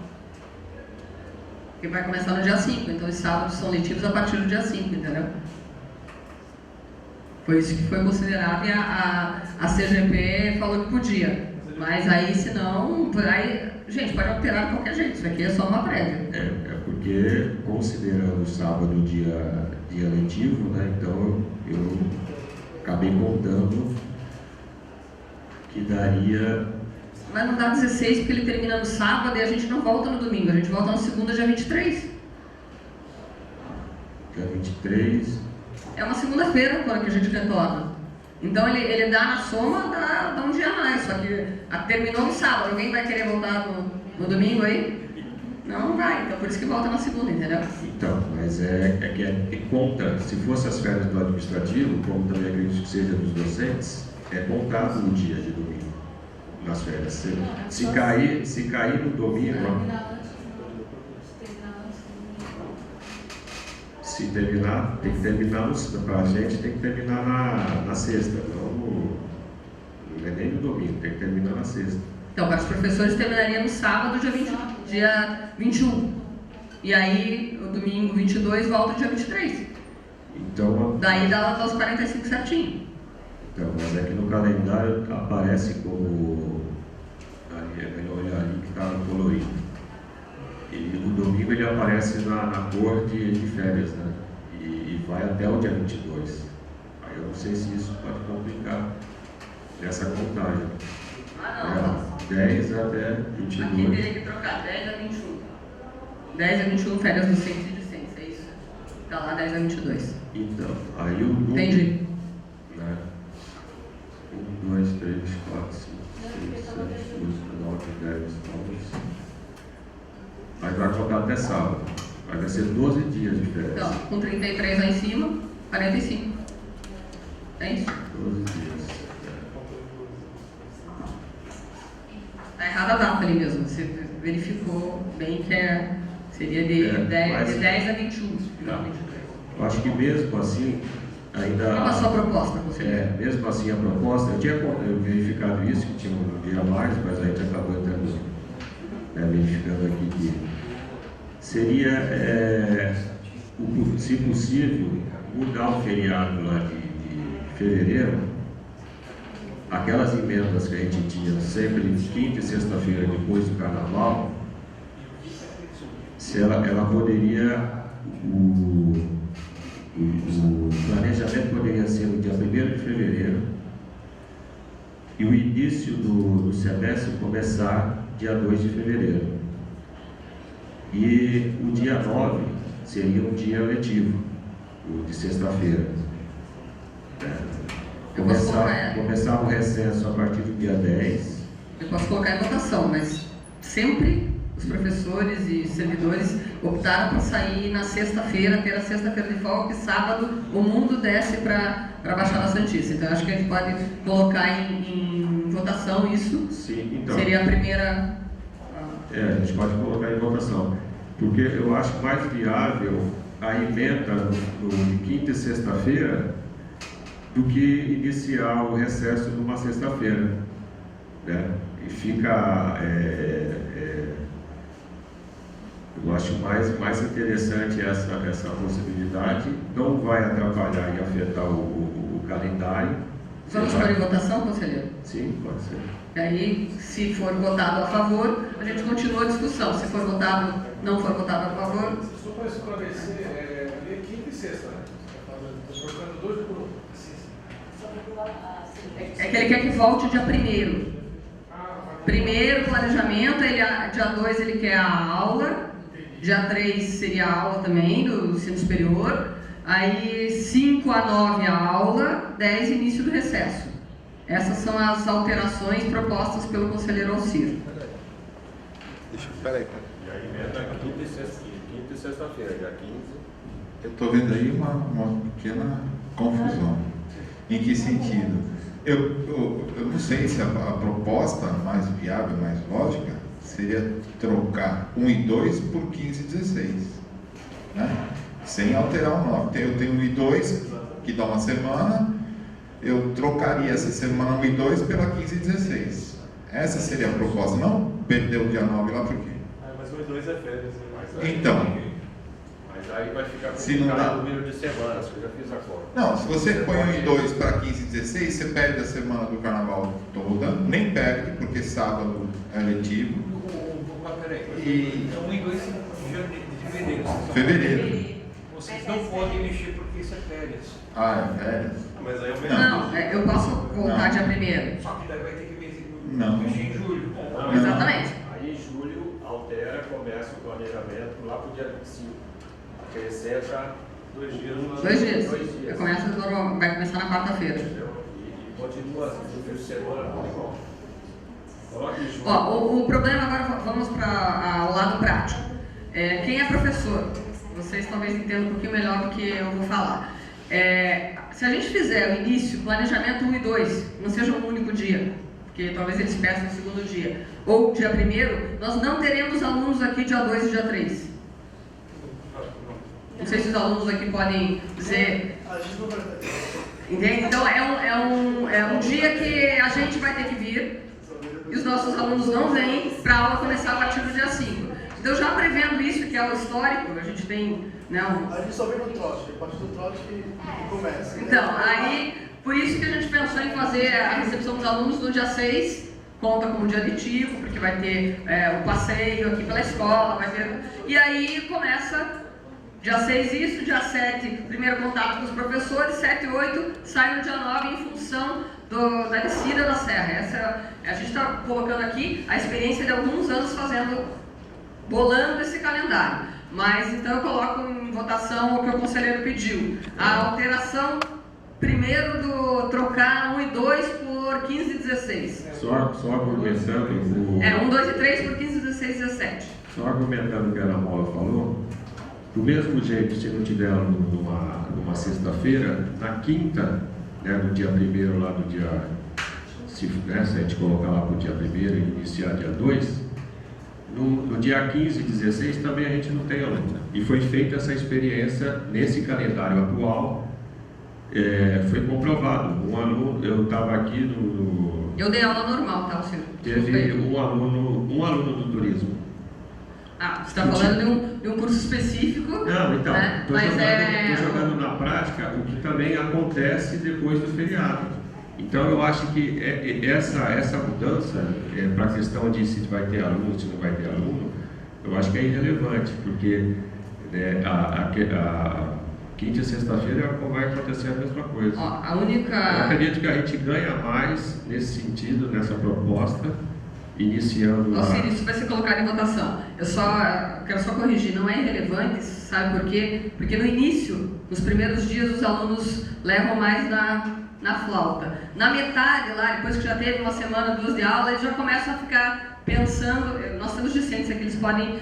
Porque vai começar no dia 5, então os sábados são letivos a partir do dia 5, entendeu? Foi isso que foi considerado e a CGP falou que podia. Mas aí, se não, aí, gente, pode alterar de qualquer jeito. Isso aqui é só uma prévia. É porque, considerando o sábado dia letivo, né, então eu acabei contando que daria... Mas não dá 16 porque ele termina no sábado e a gente não volta no domingo. A gente volta na segunda, dia 23. Dia 23... É uma segunda-feira quando que a gente retorna. Então ele dá na soma, dá um dia a mais. Só que terminou no sábado. Alguém vai querer voltar no domingo aí? Não vai. Então por isso que volta na segunda, entendeu? Então, mas que conta, se fosse as férias do administrativo, como também acredito que seja dos docentes, é contado o dia de domingo nas férias. Se cair no domingo, se terminar, tem que terminar, para a gente tem que terminar na sexta, não é nem no domingo, tem que terminar na sexta. Então, para os professores terminaria no sábado, dia 21. E aí, o domingo 22 volta dia 23. Então, daí dá os 45 certinho. Então, mas é que no calendário aparece como... Ali, é melhor olhar ali que está colorido. E no domingo ele aparece na cor de férias, né? E vai até o dia 22. Aí eu não sei se isso pode complicar nessa contagem. Ah, não. 10 até 22. Aqui teria que trocar 10 a 21. 10 a 21, férias do centro de licença, é isso? Tá lá 10 a 22. Então, aí o número... Entendi. Né? 1, 2, 3, 4, 5, 6, 7, 8, 9, 10, 11... Aí vai contar até sábado. Aí vai ser 12 dias de férias. Então, com 33 lá em cima, 45. É isso? 12 dias. Tá errada a data ali mesmo. Você verificou bem que seria de 10 a 21. Tá. Eu acho que mesmo assim, ainda... Qual a sua proposta, conselheiro? Mesmo assim a proposta, eu tinha verificado isso, que tinha um dia a mais, mas a gente acabou entrando, verificando aqui que seria, se possível, mudar o feriado lá de fevereiro, aquelas emendas que a gente tinha sempre quinta e sexta-feira depois do carnaval, se ela poderia, o planejamento poderia ser no dia 1º de fevereiro e o início do semestre começar dia 2 de fevereiro. E o dia 9 seria um dia letivo, o de sexta-feira. Começar o recesso a partir do dia 10. Eu posso colocar em votação, mas sempre os professores e servidores optaram por sair na sexta-feira, ter a sexta-feira de folga, porque sábado o mundo desce para Baixada Santista. Então acho que a gente pode colocar em votação isso. Sim, então. Seria a primeira... a gente pode colocar em votação, porque eu acho mais viável a emenda de quinta e sexta-feira do que iniciar o recesso numa sexta-feira, né? E fica, eu acho mais interessante essa possibilidade, não vai atrapalhar e afetar o calendário. Vamos pôr em votação, conselheiro? Sim, pode ser. E aí, se for votado a favor, a gente continua a discussão. Se for votado, não for votado a favor... Só para esclarecer, ali é quinta e sexta, né? Estou colocando 2 por 1. É que ele quer que volte dia 1º. Primeiro planejamento, dia 2 ele quer a aula, dia 3 seria a aula também do ensino superior, aí 5 a 9 a aula, 10 início do recesso. Essas são as alterações propostas pelo conselheiro Alcir. Peraí. E aí emenda quinta e sexta-feira, dia 15. Eu estou vendo aí uma pequena confusão. Em que sentido? Eu não sei se a proposta mais viável, mais lógica, seria trocar 1 e 2 por 15 e 16. Né? Sem alterar o nome. Eu tenho 1 e 2, que dá uma semana, eu trocaria essa semana 1 e 2 pela 15 e 16. Essa seria a proposta, não perder o dia 9 lá por quê? Mas 1 e 2 é férias. Então, Mas aí vai ficar se não dá o número de semanas, que eu já fiz a conta. não, se você põe 1 e 2 para 15 e 16, você perde a semana do carnaval toda, nem perde, porque sábado é letivo. Mas peraí, E- é 1 e 2 de fevereiro. Fevereiro. Vocês não podem mexer porque isso é férias. Ah, é férias? Mas aí eu Não, eu posso voltar dia 1º. Só que daí vai ter que Não. mexer em julho. Não, Exatamente. Aí em julho altera, começa o planejamento lá para o dia 25. Acrescenta 2 dias. 2 dias. 2 dias. Vai começar na quarta-feira. Entendeu? E continua assim, no fim de semana, tudo igual. Coloque em julho. Ó, o problema agora, vamos para o lado prático. Quem é professor? Vocês talvez entendam um pouquinho melhor do que eu vou falar. Se a gente fizer o início, planejamento 1 e 2, não seja um único dia, porque talvez eles peçam no segundo dia, ou dia 1º, nós não teremos alunos aqui dia 2 e dia 3. Não sei se os alunos aqui podem dizer. A gente não vai ter. Entende? Então é um dia que a gente vai ter que vir e os nossos alunos não vêm para a aula começar a partir do dia 5. Então, já prevendo isso, que é o histórico, a gente tem, né, A gente só vem no trote, a partir do trote que começa. Então, aí, por isso que a gente pensou em fazer a recepção dos alunos no dia 6, conta como dia letivo, porque vai ter o passeio aqui pela escola, vai ter... E aí começa dia 6 isso, dia 7, primeiro contato com os professores, 7 e 8, sai no dia 9 em função da descida da serra. A gente está colocando aqui a experiência de alguns anos bolando esse calendário. Mas então eu coloco em votação o que o conselheiro pediu. A alteração, primeiro, do trocar 1 e 2 por 15 e 16. Só argumentando 1, 2 e 3 por 15, 16 e 17. Só argumentando o que a Ana Paula falou, do mesmo jeito, se não tiver numa sexta-feira, na quinta, né, no dia 1º lá do dia, se a gente colocar lá para o dia 1º e iniciar dia 2, no dia 15 e 16 também a gente não tem aluno. E foi feita essa experiência nesse calendário atual, foi comprovado. Um aluno, eu estava aqui no... Eu dei aula normal, tá, Silvio? Teve um aluno do turismo. Ah, você está falando de um curso específico. Não, então, né? Estou jogando na prática o que também acontece depois do feriado. Então, eu acho que essa mudança, para a questão de se vai ter aluno, se não vai ter aluno, eu acho que é irrelevante, porque a quinta e sexta-feira vai acontecer a mesma coisa. Ó, a única... Eu acredito que a gente ganha mais nesse sentido, nessa proposta, iniciando... Ciro, isso vai ser colocado em votação. Eu quero só corrigir, não é irrelevante, sabe por quê? Porque no início, nos primeiros dias, os alunos levam mais na flauta. Na metade lá, depois que já teve uma semana, 2 de aula, eles já começam a ficar pensando, nós temos discentes aqui, eles podem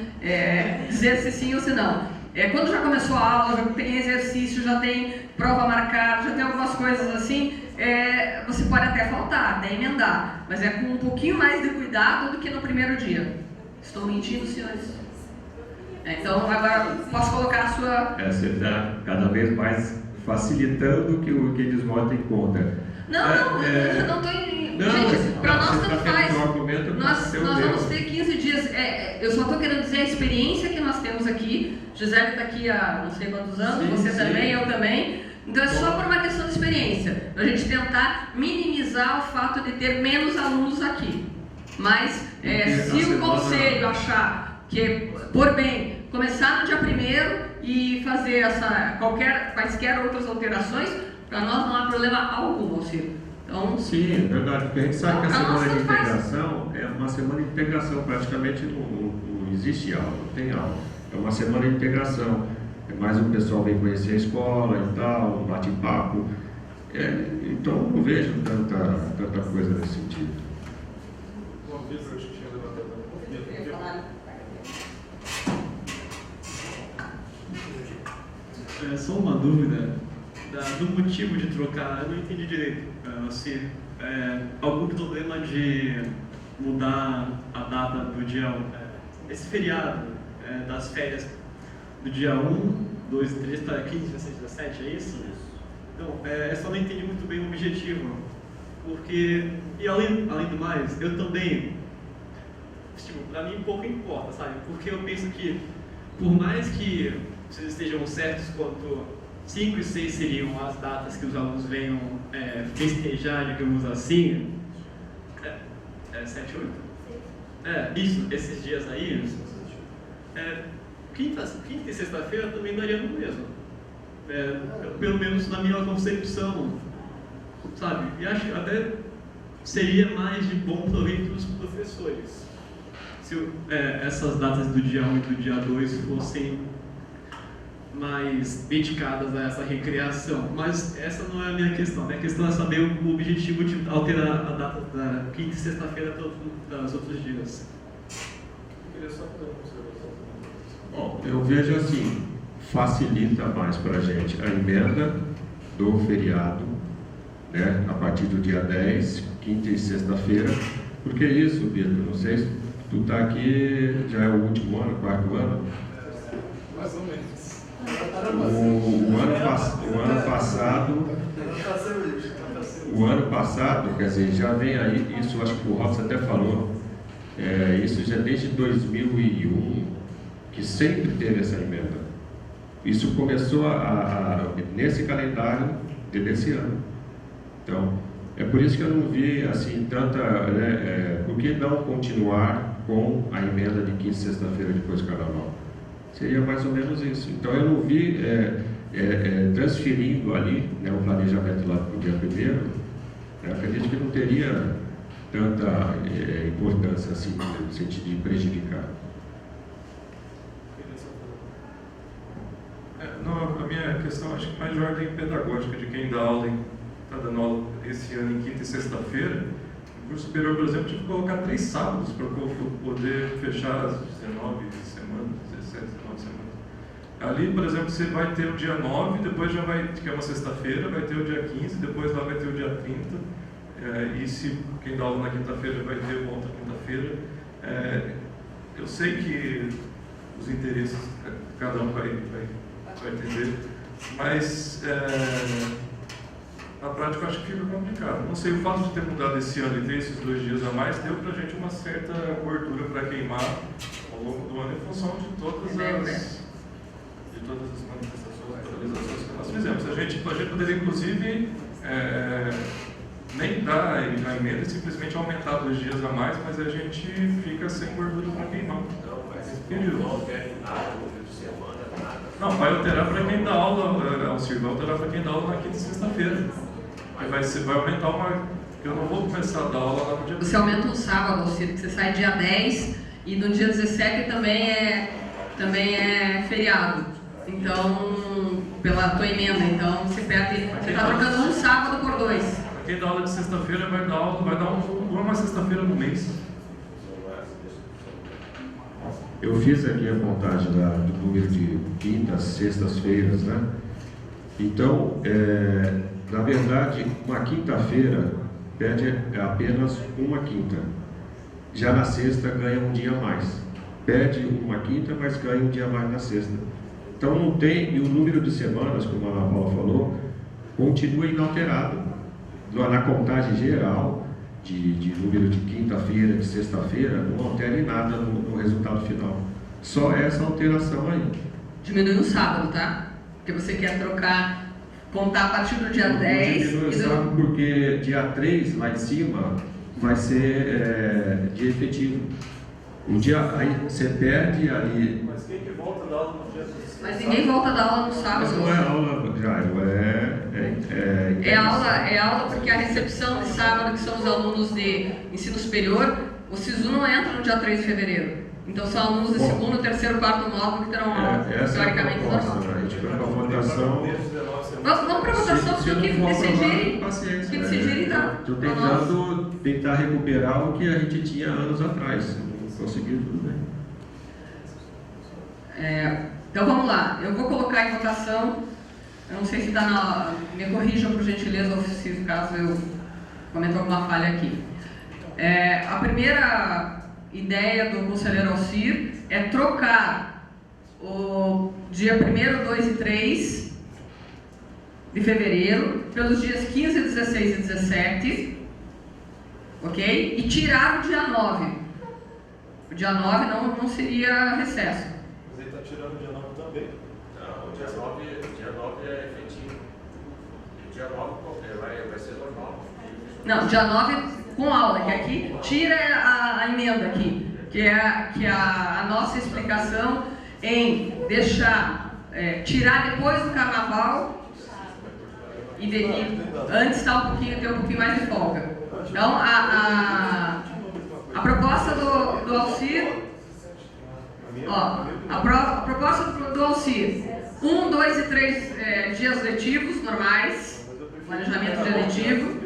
dizer se sim ou se não. Quando já começou a aula, já tem exercício, já tem prova marcada, já tem algumas coisas assim, você pode até faltar, até emendar, mas com um pouquinho mais de cuidado do que no primeiro dia. Estou mentindo, senhores? Então, agora, posso colocar a sua... Você está cada vez mais facilitando que eles votem contra. Eu não estou em... Gente, para nós tanto faz. Nós vamos ter 15 dias. Eu só estou querendo dizer a experiência que nós temos aqui. Gisele está aqui há não sei quantos anos, você também, eu também. Então é só por uma questão de experiência, para a gente tentar minimizar o fato de ter menos alunos aqui. Mas se o conselho achar que, por bem, começar no dia 1º e fazer quaisquer outras alterações, para nós não há problema algum, Alcir. Então, sim, é verdade, porque a gente sabe que a semana de integração é uma semana de integração, praticamente não existe aula, não tem aula. É uma semana de integração, mais o pessoal vem conhecer a escola e tal, bate-papo. Então eu não vejo tanta coisa nesse sentido. Só uma dúvida do motivo de trocar, eu não entendi direito. Se algum problema de mudar a data do dia, esse feriado das férias do dia 1, 2, 3 para 15, 16, 17, é isso? Então, só não entendi muito bem o objetivo, porque, e além do mais, eu também, tipo, pra mim pouco importa, sabe? Porque eu penso que, por mais que vocês estejam certos quanto 5 e 6 seriam as datas que os alunos venham festejar, digamos assim, 7 e 8? Isso, esses dias aí, quinta e sexta-feira também daria no mesmo. Pelo menos na minha concepção, sabe? E acho que até seria mais de bom proveito para os professores se essas datas do dia 1 e do dia 2 fossem mais dedicadas a essa recreação. Mas essa não é a minha questão. Minha questão é saber o objetivo de alterar a data da quinta e sexta-feira para os outros dias. Eu queria só fazer uma observação. Bom, eu vejo assim, facilita mais para a gente a emenda do feriado, né, a partir do dia 10, quinta e sexta-feira, porque isso, Pedro, não sei se tu está aqui, já é o último ano, quarto ano? Mais ou menos. O ano passado, quer dizer, já vem aí, isso acho que o Robson até falou, isso já desde 2001, que sempre teve essa emenda. Isso começou nesse calendário desse ano. Então, é por isso que eu não vi assim tanta, por que não continuar com a emenda de quinta e sexta-feira depois do carnaval? Seria mais ou menos isso. Então eu não vi transferindo ali, né, o planejamento lá para o dia 1º, acredito que não teria tanta importância assim, no sentido de prejudicar. Não, a minha questão acho que mais de ordem pedagógica, de quem dá aula, está dando aula esse ano em quinta e sexta-feira. No curso superior, por exemplo, tive que colocar 3 sábados para poder fechar as 19 semanas, 17, 19 semanas. Ali, por exemplo, você vai ter o dia 9, depois já vai, que é uma sexta-feira, vai ter o dia 15, depois lá vai ter o dia 30. E se quem dá aula na quinta-feira vai ter uma outra quinta-feira. Eu sei que os interesses, cada um vai entender, mas na prática eu acho que fica complicado. Não sei, o fato de ter mudado esse ano e ter esses 2 dias a mais deu pra gente uma certa gordura para queimar ao longo do ano em função de todas as manifestações, atualizações que nós fizemos. A gente poderia inclusive nem dar a emenda e simplesmente aumentar 2 dias a mais, mas a gente fica sem gordura para queimar. Não, mas não altera nada no fim de semana, nada. Não, vai alterar para quem dá aula, Alcir, vai alterar para quem dá aula na quinta e sexta-feira. Vai aumentar uma... Eu não vou começar a dar aula lá no dia 10. Você aumenta um sábado, Alcir, que você sai dia 10 e no dia 17 também é feriado. Então, pela tua emenda, então você está trocando um sábado por 2. Quem dá aula de sexta-feira vai dar uma sexta-feira no mês. Eu fiz aqui a contagem do número de quintas, sextas-feiras, né? Então, na verdade, uma quinta-feira pede apenas uma quinta. Já na sexta ganha um dia a mais. Pede uma quinta, mas ganha um dia a mais na sexta. Então não tem, e o número de semanas, como a Ana Paula falou, continua inalterado. Na contagem geral, de número de quinta-feira, de sexta-feira, não altera em nada no resultado final. Só essa alteração aí. Diminui no sábado, tá? Porque você quer contar a partir do dia 10. Diminui o sábado porque dia 3, lá em cima, vai ser dia efetivo. Aí você perde ali. Mas quem que volta da aula no dia 16? Mas ninguém volta da aula no sábado. Mas não é aula, Jairo, é aula porque a recepção de sábado, que são os alunos de ensino superior, o SISU não entra no dia 3 de fevereiro. Então são alunos de segundo, terceiro, quarto módulo que terão aula, teoricamente, normal. A gente vai para a votação. Vamos para a votação, se o que decidirem, tá? Estou tentando tentar recuperar o que a gente tinha anos atrás. Conseguiu tudo bem. Então vamos lá, eu vou colocar em votação. Eu não sei se está na... Me corrijam por gentileza, se caso eu cometa alguma falha aqui. A primeira ideia do conselheiro Alcir é trocar o dia 1º, 2 e 3 de fevereiro, pelos dias 15, 16 e 17, ok? E tirar o dia 9. O dia 9 não seria recesso. Mas ele está tirando o dia 9 também. Não, o dia 9 é efetivo. O dia 9 vai ser normal. Não, dia 9 com aula, que aqui tira a emenda aqui, que é a nossa explicação em deixar, tirar depois do carnaval e antes ter um pouquinho mais de folga. Então, a proposta do Alcir, a proposta do Alcir, 1, 2 e 3 dias letivos normais, planejamento de letivo,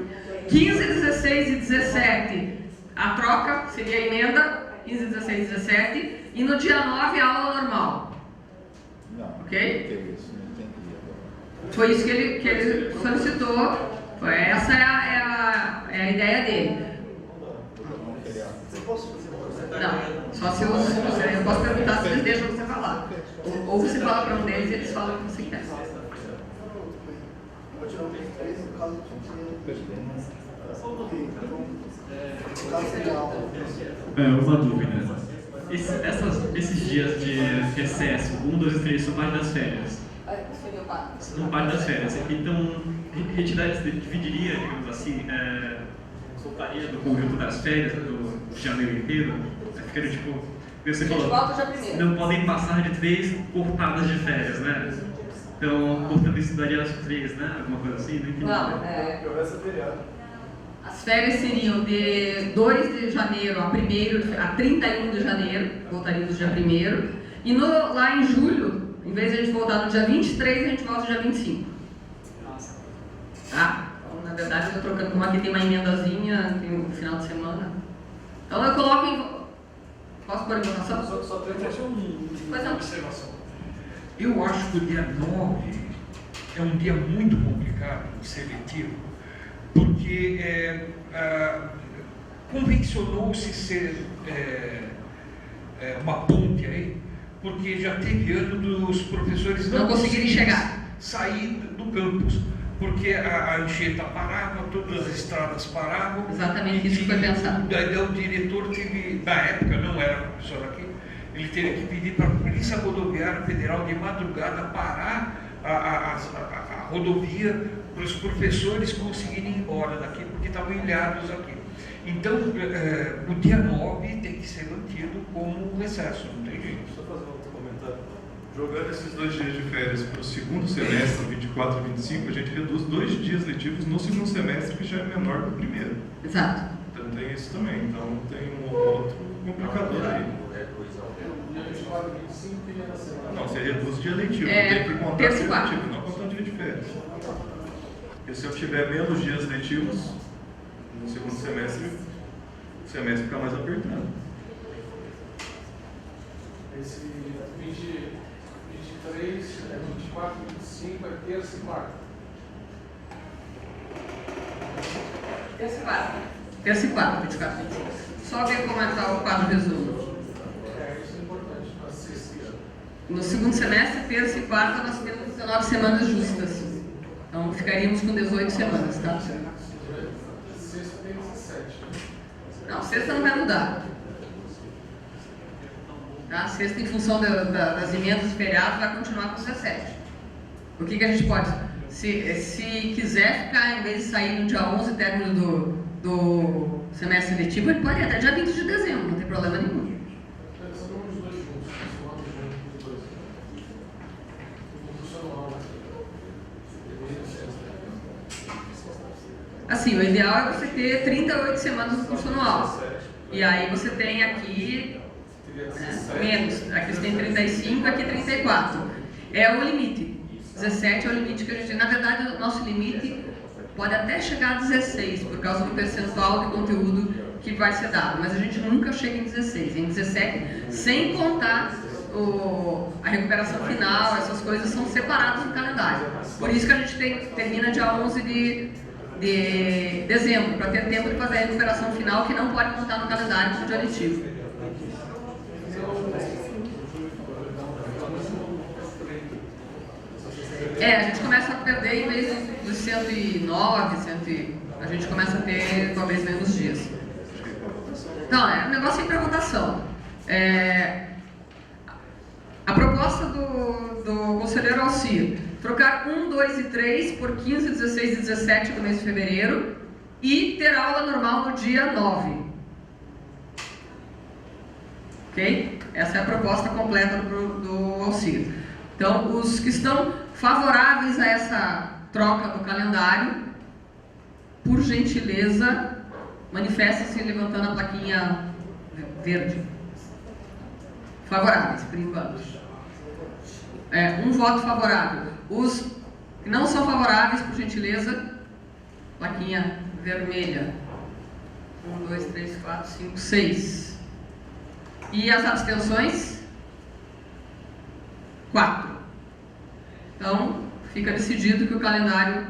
15, 16 e 17 a troca, seria a emenda, 15, 16 e 17, e no dia 9 a aula normal. Não. Ok? Que isso? Não entendi agora. Foi isso que ele solicitou, essa é a ideia dele. Não, só se eu posso perguntar se eles deixam você falar. Ou você fala para um deles e eles falam o que você quer. Uma dúvida. Esses dias de recesso, 1, 2 e 3, são parte das férias. São parte das férias. Então, dividiria, digamos assim, soltaria do conjunto das férias, do janeiro inteiro, ficaria tipo, você falou, não podem passar de 3 cortadas de férias, né? Então, cortando isso daria as 3, né? Alguma coisa assim, não entendi. Não, as férias seriam de 2 de janeiro a 31 de janeiro, voltaríamos dia 1º, e lá em julho, em vez de a gente voltar no dia 23, a gente volta no dia 25. Tá? Então, na verdade, eu estou trocando, como aqui tem uma emendazinha, tem um final de semana. Então, eu coloco em... Posso pôr em votação? Só tem uma observação. Eu acho que o dia 9 é um dia muito complicado, seletivo, porque convencionou-se ser uma ponte aí, porque já teve ano dos professores não conseguirem chegar, sair do campus, porque a Anchieta parava, todas as estradas paravam. Exatamente isso que foi pensado. Daí o diretor teve, na época não era professor aqui, ele teve que pedir para a Polícia Rodoviária Federal de madrugada parar a rodovia para os professores conseguirem ir embora daqui, porque estavam ilhados aqui. Então, o dia 9 tem que ser mantido como recesso, não tem jeito. Só fazer um outro comentário. Jogando esses 2 dias de férias para o segundo semestre, 24 e 25, a gente reduz 2 dias letivos no segundo semestre, que já é menor que o primeiro. Exato. Então tem isso também. Então tem um outro complicador aí. Não, você reduz o dia letivo, tem que contar dia letivo, não contar dia de férias. Porque se eu tiver menos dias letivos no segundo semestre, o semestre fica mais apertado. Esse 23, 24, 25 é terça e quarta. Terça e quarta. Terça e quarta, 24 e 25. Só ver como está o quadro resumo. Isso é importante para sexta. No segundo semestre, terça e quarta, nós temos 19 semanas justas. Então ficaríamos com 18 semanas, tá? Sexta tem 17. Não, sexta não vai mudar. Tá? Sexta, em função das emendas e feriados, vai continuar com 17. O que a gente pode... Se quiser ficar, em vez de sair no dia 11, término do semestre letivo, ele pode ir até dia 20 de dezembro, não tem problema nenhum. Assim, o ideal é você ter 38 semanas no curso anual. E aí você tem aqui menos. Aqui você tem 35, aqui 34. É o limite. 17 é o limite que a gente tem. Na verdade, o nosso limite pode até chegar a 16, por causa do percentual de conteúdo que vai ser dado. Mas a gente nunca chega em 16. Em 17, sem contar a recuperação final, essas coisas são separadas no calendário. Por isso que a gente termina dia 11 de dezembro, para ter tempo de fazer a recuperação final, que não pode contar no calendário do dia letivo. A gente começa a perder, em vez dos 109, a gente começa a ter talvez menos dias. Então, o negócio é para votação. A proposta do conselheiro Alcir, trocar 1, 2 e 3 por 15, 16 e 17 do mês de fevereiro e ter aula normal no dia 9. Ok? Essa é a proposta completa do Alcir. Então, os que estão favoráveis a essa troca do calendário, por gentileza, manifestem-se levantando a plaquinha verde. Favoráveis, por enquanto. Um voto favorável. Os que não são favoráveis, por gentileza, plaquinha vermelha. 1, 2, 3, 4, 5, 6. E as abstenções? 4. Então, fica decidido que o calendário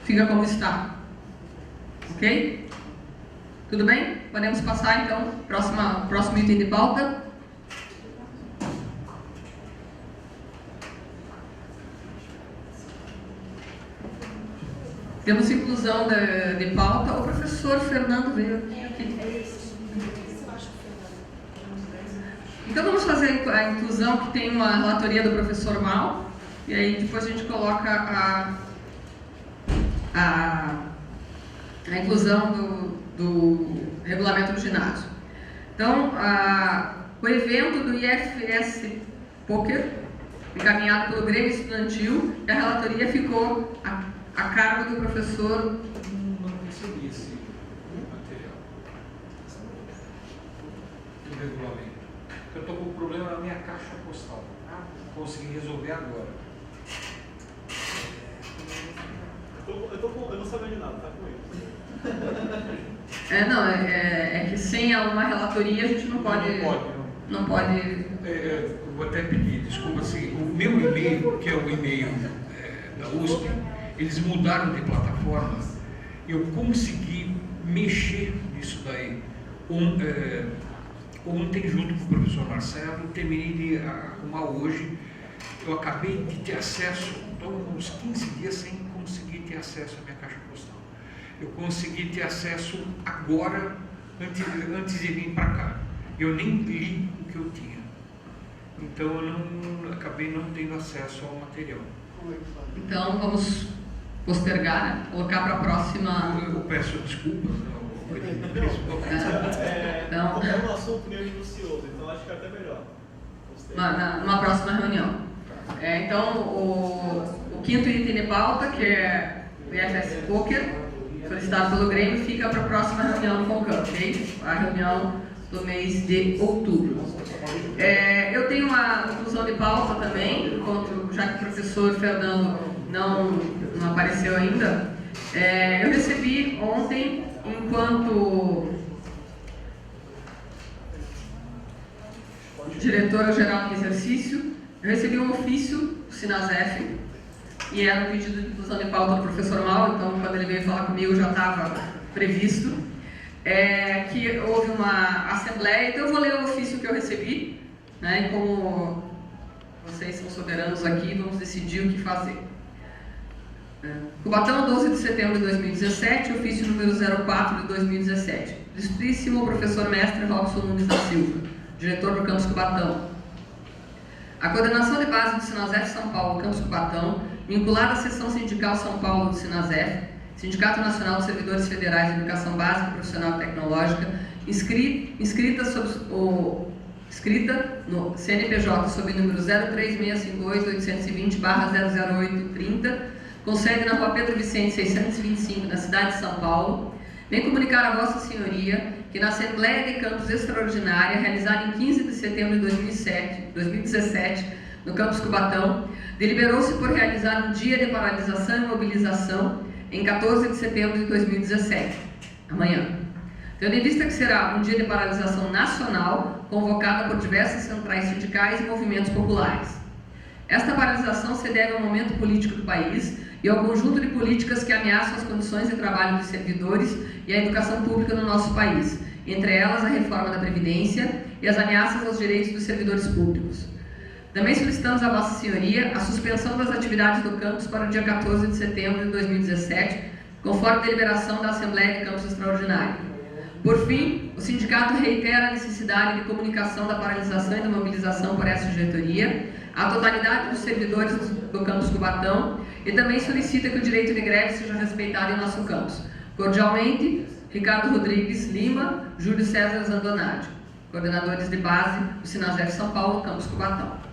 fica como está. Ok? Tudo bem? Podemos passar, então, próximo item de pauta. Temos inclusão de pauta. O professor Fernando veio aqui. Então vamos fazer a inclusão, que tem uma relatoria do professor Mal, e aí depois a gente coloca a inclusão do regulamento do ginásio. Então, o evento do IFS Poker, encaminhado pelo Grêmio Estudantil, a relatoria ficou a cargo do professor. Não recebi esse material. O regulamento. Eu estou com um problema na minha caixa postal. Consegui resolver agora. Eu não sabia de nada, tá com ele. É que sem uma relatoria a gente não pode. Não pode. Eu vou até pedir desculpa, assim, o meu e-mail, que é o e-mail da USP, eles mudaram de plataforma. Eu consegui mexer nisso daí. Ontem, junto com o professor Marcelo, terminei de arrumar hoje. Eu acabei de ter acesso, estou uns 15 dias sem conseguir ter acesso à minha caixa postal. Eu consegui ter acesso agora, antes de vir para cá. Eu nem li o que eu tinha. Então eu acabei não tendo acesso ao material. Então vamos postergar, né? Colocar para a próxima. Eu peço desculpas. Então, é um assunto meio minucioso, então acho que é até melhor. Numa próxima reunião. Então, o quinto item de pauta, que é o IFS Poker, solicitado pelo Grêmio, fica para a próxima reunião do FONCAM, ok? A reunião do mês de outubro. Eu tenho uma inclusão de pauta também, já que o professor Fernando não apareceu ainda. Eu recebi ontem, enquanto diretora-geral em exercício, eu recebi um ofício do Sinasef, e era um pedido de inclusão de pauta do professor Mal, então quando ele veio falar comigo já estava previsto, que houve uma assembleia. Então eu vou ler o ofício que eu recebi, né, e como vocês são soberanos aqui, vamos decidir o que fazer. Cubatão, 12 de setembro de 2017, ofício número 04 de 2017. Ilustríssimo professor mestre Robson Nunes da Silva, diretor do Campus Cubatão. A coordenação de base do Sinasef São Paulo, Campus Cubatão, vinculada à seção sindical São Paulo do Sinasef, Sindicato Nacional dos Servidores Federais de Educação Básica, Profissional e Tecnológica, inscrita no CNPJ sob número 03658-820/00830, com sede na Rua Pedro Vicente 625, na cidade de São Paulo, vem comunicar a Vossa Senhoria que na Assembleia de Campus Extraordinária, realizada em 15 de setembro de 2017, no Campus Cubatão, deliberou-se por realizar um dia de paralisação e mobilização em 14 de setembro de 2017, amanhã. Tendo em vista que será um dia de paralisação nacional, convocada por diversas centrais sindicais e movimentos populares. Esta paralisação se deve ao momento político do país e ao conjunto de políticas que ameaçam as condições de trabalho dos servidores e a educação pública no nosso país, entre elas a reforma da Previdência e as ameaças aos direitos dos servidores públicos. Também solicitamos a Vossa Senhoria a suspensão das atividades do campus para o dia 14 de setembro de 2017, conforme deliberação da Assembleia de Campus Extraordinário. Por fim, o sindicato reitera a necessidade de comunicação da paralisação e da mobilização por essa diretoria, à totalidade dos servidores do campus Cubatão, e também solicita que o direito de greve seja respeitado em nosso campus. Cordialmente, Ricardo Rodrigues Lima, Júlio César Zandonati, coordenadores de base do Sinasef São Paulo, campus Cubatão.